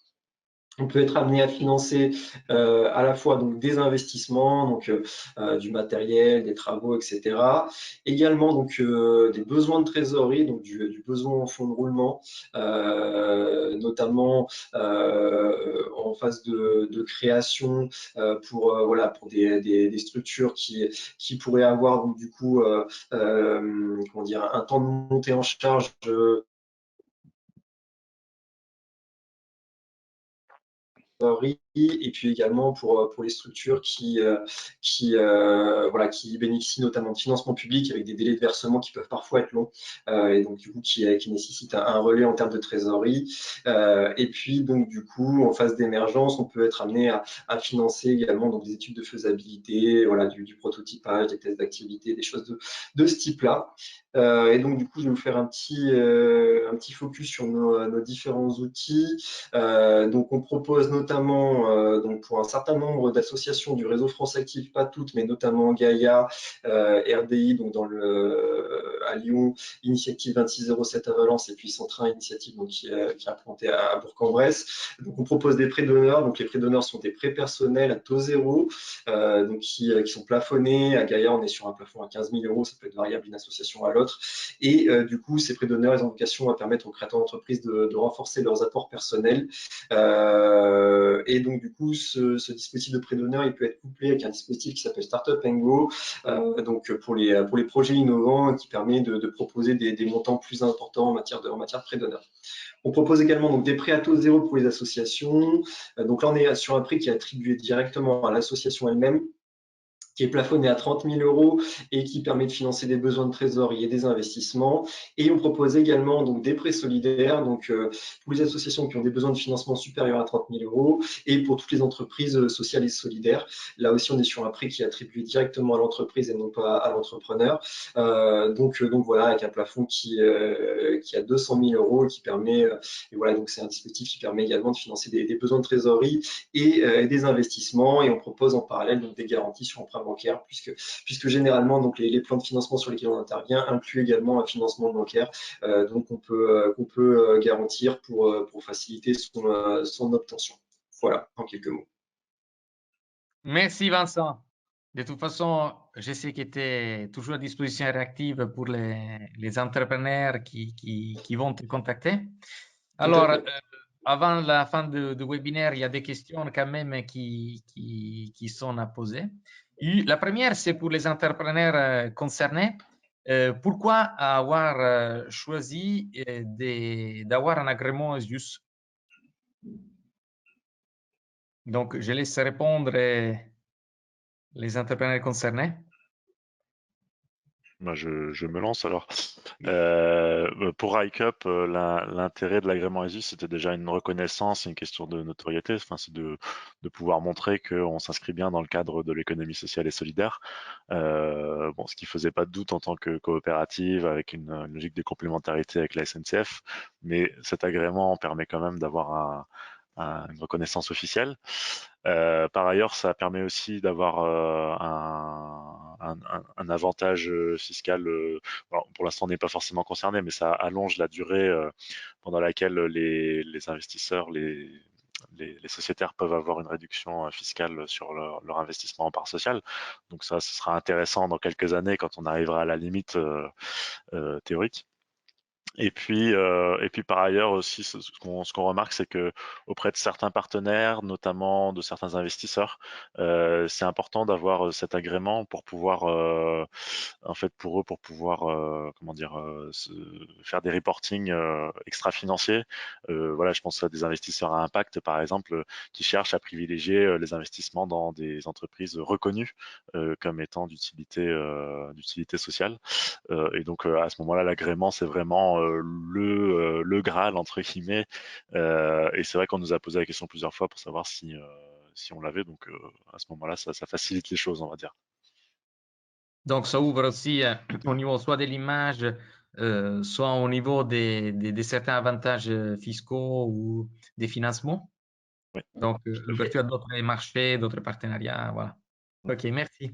On peut être amené à financer à la fois donc des investissements, donc du matériel, des travaux, etc. Également donc des besoins de trésorerie, donc du besoin en fonds de roulement, notamment en phase de création pour voilà, pour des structures qui pourraient avoir donc du coup comment dire, un temps de montée en charge et puis également pour les structures qui bénéficient notamment de financement public avec des délais de versement qui peuvent parfois être longs et donc du coup qui nécessitent un relais en termes de trésorerie. Et puis donc du coup en phase d'émergence, on peut être amené à financer également donc des études de faisabilité, voilà, du prototypage, des tests d'activité, des choses de ce type-là. Et donc du coup, je vais vous faire un petit focus sur nos différents outils. Donc on propose notamment donc pour un certain nombre d'associations du réseau France Active, pas toutes, mais notamment Gaïa, RDI, donc à Lyon, Initiative 2607 à Valence et puis Centrin Initiative donc, qui est implantée à Bourg-en-Bresse. Donc on propose des prêts d'honneur. Donc les prêts d'honneur sont des prêts personnels à taux zéro, donc qui sont plafonnés. À Gaïa, on est sur un plafond à 15 000 €, ça peut être variable d'une association à l'autre. Et du coup, ces prêts d'honneur, ils ont vocation à permettre aux créateurs d'entreprise de renforcer leurs apports personnels. Et donc du coup, ce dispositif de prêt d'honneur, il peut être couplé avec un dispositif qui s'appelle Startup & Go, donc pour les projets innovants, qui permet de proposer des montants plus importants en matière de prêt d'honneur. On propose également donc des prêts à taux zéro pour les associations. Donc là, on est sur un prêt qui est attribué directement à l'association elle-même, qui est plafonné à 30 000 € et qui permet de financer des besoins de trésorerie et des investissements. Et on propose également donc des prêts solidaires, donc pour les associations qui ont des besoins de financement supérieurs à 30 000 € et pour toutes les entreprises sociales et solidaires. Là aussi, on est sur un prêt qui est attribué directement à l'entreprise et non pas à l'entrepreneur. Donc voilà, avec un plafond qui a 200 000 € et qui permet, et voilà, donc c'est un dispositif qui permet également de financer des besoins de trésorerie et des investissements. Et on propose en parallèle donc des garanties sur emprunt bancaire, puisque généralement donc les plans de financement sur lesquels on intervient incluent également un financement bancaire, donc on peut garantir pour faciliter son obtention. Voilà, en quelques mots. Merci Vincent. De toute façon, je sais que tu es toujours à disposition réactive pour les entrepreneurs qui vont te contacter. Alors, avant la fin du webinaire, il y a des questions quand même qui sont à poser. La première, c'est pour les entrepreneurs concernés. Pourquoi avoir choisi d'avoir un agrément ESIUS? Donc, je laisse répondre les entrepreneurs concernés. Moi, je me lance alors. Pour RICUP, l'intérêt de l'agrément ESIUS, c'était déjà une reconnaissance, une question de notoriété. Enfin, c'est de pouvoir montrer qu'on s'inscrit bien dans le cadre de l'économie sociale et solidaire. bon, ce qui faisait pas de doute en tant que coopérative avec une logique de complémentarité avec la SNCF, mais cet agrément permet quand même d'avoir une reconnaissance officielle. Par ailleurs, ça permet aussi d'avoir un avantage fiscal. Alors, pour l'instant, on n'est pas forcément concerné, mais ça allonge la durée pendant laquelle les investisseurs, les sociétaires peuvent avoir une réduction fiscale sur leur investissement en part sociale. Donc ça, ce sera intéressant dans quelques années quand on arrivera à la limite théorique. Et puis par ailleurs aussi, ce qu'on remarque, c'est que auprès de certains partenaires, notamment de certains investisseurs, c'est important d'avoir cet agrément pour pouvoir, en fait, pour eux, pour pouvoir, comment dire, faire des reporting extra-financiers. Voilà, je pense à des investisseurs à impact, par exemple, qui cherchent à privilégier les investissements dans des entreprises reconnues comme étant d'utilité sociale. Et donc à ce moment-là, l'agrément, c'est vraiment le Graal entre guillemets. Et c'est vrai qu'on nous a posé la question plusieurs fois pour savoir si on l'avait. Donc à ce moment-là, ça facilite les choses, on va dire. Donc, ça ouvre aussi au niveau soit de l'image, soit au niveau de certains avantages fiscaux ou des financements. Oui, Donc, l'ouverture à d'autres marchés, d'autres partenariats, voilà. Ok, merci.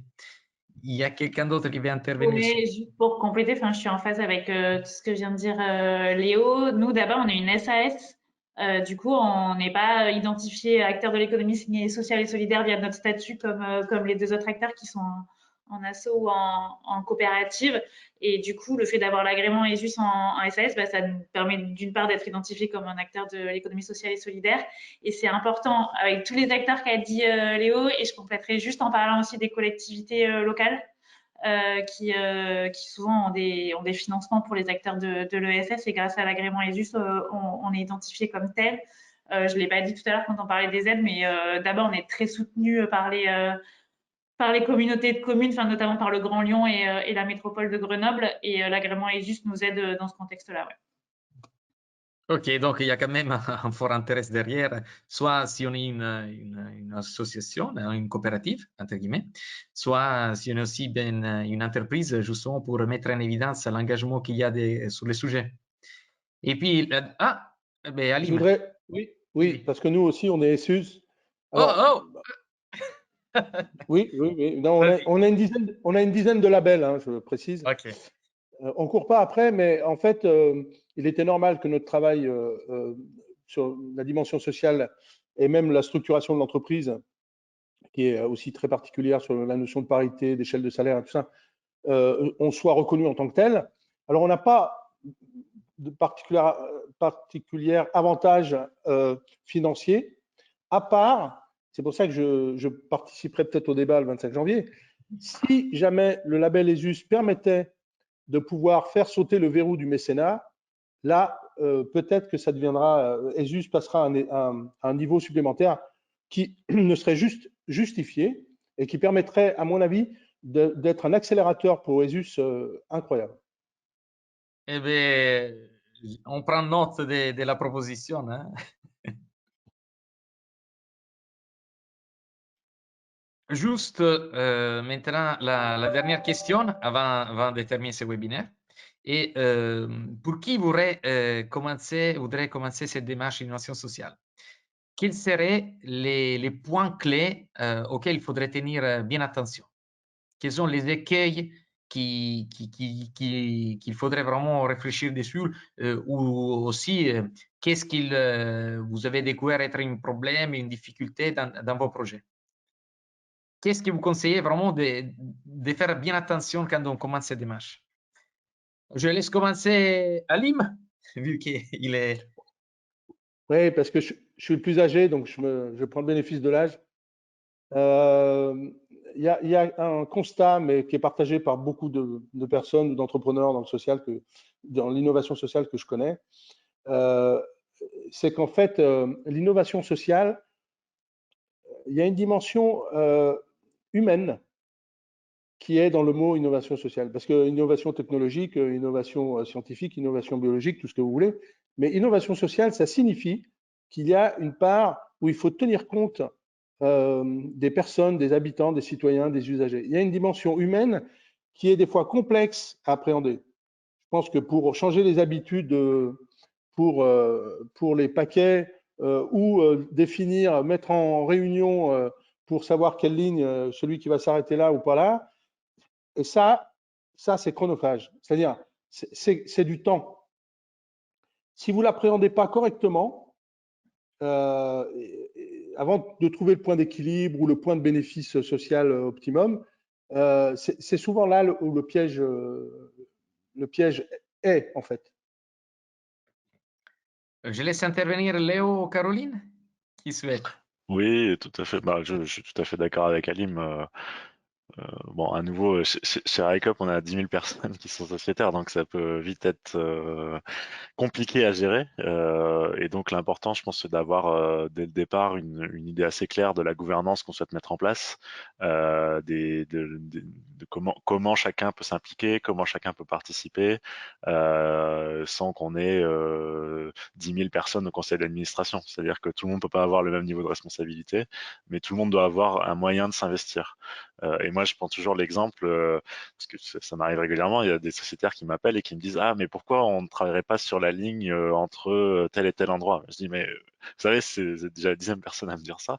Il y a quelqu'un d'autre qui veut intervenir? Oui, juste pour compléter, enfin, je suis en phase avec tout ce que vient de dire Léo. Nous, d'abord, on est une SAS. Du coup, on n'est pas identifié acteur de l'économie sociale et solidaire via notre statut comme les deux autres acteurs qui sont en asso ou en coopérative. Et du coup, le fait d'avoir l'agrément ESUS en SAS, bah, ça nous permet d'une part d'être identifié comme un acteur de l'économie sociale et solidaire. Et c'est important avec tous les acteurs qu'a dit Léo. Et je compléterai juste en parlant aussi des collectivités locales. Qui souvent ont des financements pour les acteurs de l'ESS et grâce à l'agrément ESUS, on est identifié comme tel. Je ne l'ai pas dit tout à l'heure quand on parlait des aides, mais d'abord, on est très soutenu par les communautés de communes, enfin, notamment par le Grand Lyon et la métropole de Grenoble. Et l'agrément ESUS nous aide dans ce contexte-là. Ouais. Ok, donc il y a quand même un fort intérêt derrière, soit si on est une association, une coopérative, entre guillemets, soit si on est aussi une entreprise, justement pour mettre en évidence l'engagement qu'il y a sur le sujet. Et puis, ben, Je Alim. voudrais, oui, parce que nous aussi, on est ESUS. Alors, oui. Non, on a une dizaine de labels, hein, je précise. Ok. On court pas après, mais en fait, il était normal que notre travail sur la dimension sociale et même la structuration de l'entreprise, qui est aussi très particulière sur la notion de parité, d'échelle de salaire et tout ça, on soit reconnu en tant que tel. Alors, on n'a pas de particulier avantage financier, à part, c'est pour ça que je participerai peut-être au débat le 25 janvier, si jamais le label ESUS permettait de pouvoir faire sauter le verrou du mécénat, là, peut-être que ça deviendra, ESUS passera à un niveau supplémentaire qui ne serait juste justifié et qui permettrait, à mon avis, d'être un accélérateur pour ESUS incroyable. Eh bien, on prend note de la proposition. Hein? Juste maintenant, la dernière question avant de terminer ce webinaire. Et pour qui voudrait commencer cette démarche d'innovation sociale, quels seraient les points clés auxquels il faudrait tenir bien attention? Quels sont les écueils qu'il faudrait vraiment réfléchir dessus ou aussi qu'est-ce vous avez découvert être un problème, une difficulté dans vos projets? Qu'est-ce que vous conseillez vraiment de faire bien attention quand on commence cette démarche? Je laisse commencer Alim, vu qu'il est... Oui, parce que je suis le plus âgé, donc je prends le bénéfice de l'âge. Il y a un constat, mais qui est partagé par beaucoup de personnes ou d'entrepreneurs dans le social, dans l'innovation sociale que je connais, c'est qu'en fait, l'innovation sociale, il y a une dimension humaine qui est dans le mot innovation sociale. Parce que innovation technologique, innovation scientifique, innovation biologique, tout ce que vous voulez, mais innovation sociale, ça signifie qu'il y a une part où il faut tenir compte des personnes, des habitants, des citoyens, des usagers. Il y a une dimension humaine qui est des fois complexe à appréhender. Je pense que pour changer les habitudes pour les paquets ou définir, mettre en réunion pour savoir quelle ligne, celui qui va s'arrêter là ou pas là, et ça c'est chronophage. C'est-à-dire, c'est du temps. Si vous ne l'appréhendez pas correctement, avant de trouver le point d'équilibre ou le point de bénéfice social optimum, c'est souvent là où le piège est, en fait. Je laisse intervenir Léo, Caroline, qui souhaite. Oui, tout à fait. Bah, je suis tout à fait d'accord avec Alim. Bon, à nouveau, chez RICOP, on a 10 000 personnes qui sont sociétaires, donc ça peut vite être compliqué à gérer. Et donc, l'important, je pense, c'est d'avoir dès le départ une idée assez claire de la gouvernance qu'on souhaite mettre en place, de comment chacun peut s'impliquer, comment chacun peut participer, sans qu'on ait 10 000 personnes au conseil d'administration. C'est-à-dire que tout le monde ne peut pas avoir le même niveau de responsabilité, mais tout le monde doit avoir un moyen de s'investir. Et moi, je prends toujours l'exemple, parce que ça m'arrive régulièrement, il y a des sociétaires qui m'appellent et qui me disent « Ah, mais pourquoi on ne travaillerait pas sur la ligne entre tel et tel endroit ?» Je dis « Mais vous savez, c'est déjà la 10e personne à me dire ça.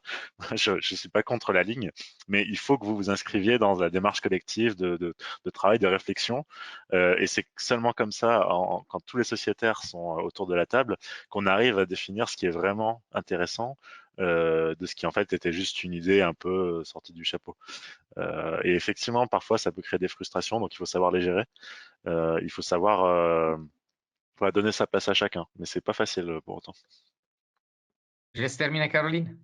Je ne suis pas contre la ligne, mais il faut que vous vous inscriviez dans la démarche collective de travail, de réflexion. Et c'est seulement comme ça, quand tous les sociétaires sont autour de la table, qu'on arrive à définir ce qui est vraiment intéressant de ce qui en fait était juste une idée un peu sortie du chapeau. Et effectivement, parfois, ça peut créer des frustrations, donc il faut savoir les gérer. Il faut savoir donner sa place à chacun, mais c'est pas facile pour autant. Je laisse terminer Caroline.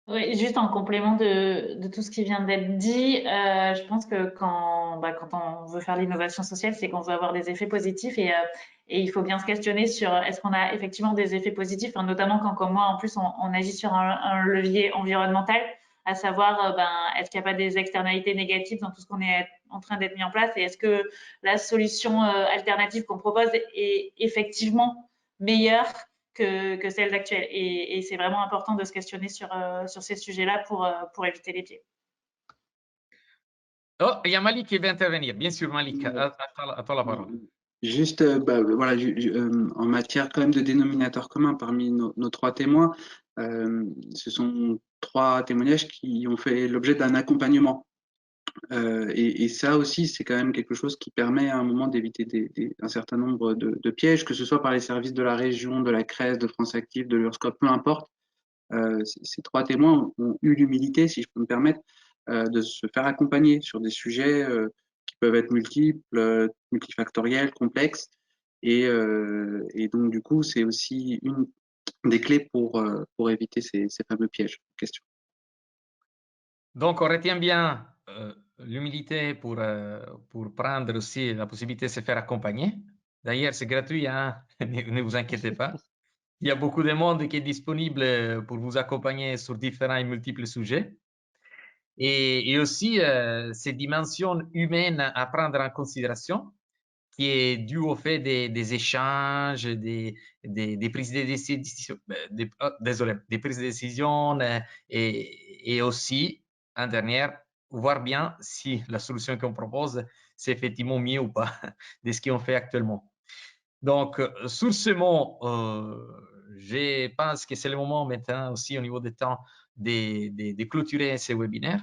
Oui, juste en complément de tout ce qui vient d'être dit, je pense que quand on veut faire l'innovation sociale, c'est qu'on veut avoir des effets positifs et il faut bien se questionner sur est-ce qu'on a effectivement des effets positifs, hein, notamment quand, comme moi, en plus, on agit sur un levier environnemental, à savoir, est-ce qu'il n'y a pas des externalités négatives dans tout ce qu'on est en train d'être mis en place et est-ce que la solution alternative qu'on propose est effectivement meilleure que celles actuelles. Et c'est vraiment important de se questionner sur ces sujets-là pour éviter les pieds. Oh, il y a Malik qui veut intervenir. Bien sûr, Malik, à toi la parole. Juste, voilà, en matière quand même de dénominateur commun parmi nos 3 témoins, ce sont 3 témoignages qui ont fait l'objet d'un accompagnement. Et ça aussi, c'est quand même quelque chose qui permet à un moment d'éviter un certain nombre de pièges, que ce soit par les services de la région, de la CRES, de France Active, de l'URSSCOP, peu importe. Ces 3 témoins ont eu l'humilité, si je peux me permettre, de se faire accompagner sur des sujets qui peuvent être multiples, multifactoriels, complexes. Et donc, du coup, c'est aussi une des clés pour éviter ces fameux pièges. Question. Donc, on retient bien l'humilité pour prendre aussi la possibilité de se faire accompagner. D'ailleurs, c'est gratuit, hein? Ne vous inquiétez pas. Il y a beaucoup de monde qui est disponible pour vous accompagner sur différents et multiples sujets. Et aussi, ces dimensions humaines à prendre en considération, qui est due au fait des échanges, des prises de décision, des prises de décision et aussi, en dernière, voir bien si la solution qu'on propose, c'est effectivement mieux ou pas de ce qu'on fait actuellement. Donc, sur ce mot, je pense que c'est le moment maintenant aussi au niveau du temps de clôturer ce webinaire.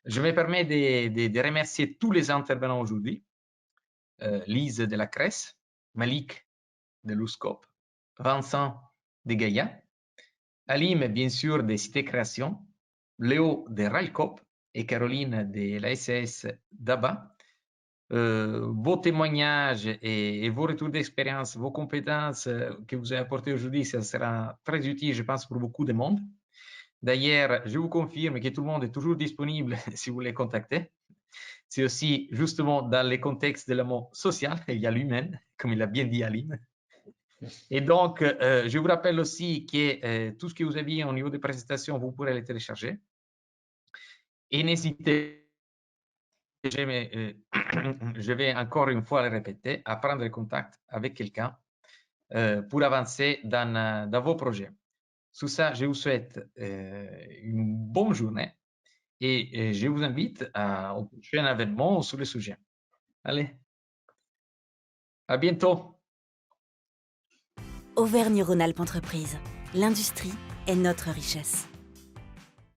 Je me permets de remercier tous les intervenants aujourd'hui. Lise de la CRES, Malik de l'URSSCOP, Vincent de Gaïa, Alim, bien sûr, de Cité Création, Léo de RICOP et Caroline de la SAS DABA. Vos témoignages et vos retours d'expérience, vos compétences que vous avez apportées aujourd'hui, ça sera très utile, je pense, pour beaucoup de monde. D'ailleurs, je vous confirme que tout le monde est toujours disponible si vous les contactez. C'est aussi justement dans les contextes de l'amour social, il y a l'humain, comme il a bien dit Alim. Et donc, je vous rappelle aussi que tout ce que vous avez au niveau des présentations, vous pourrez les télécharger. Et n'hésitez pas, je vais encore une fois le répéter, à prendre contact avec quelqu'un pour avancer dans vos projets. Sur ça, je vous souhaite une bonne journée et je vous invite au prochain événement sur le sujet. Allez, à bientôt. Auvergne-Rhône-Alpes Entreprises. L'industrie est notre richesse.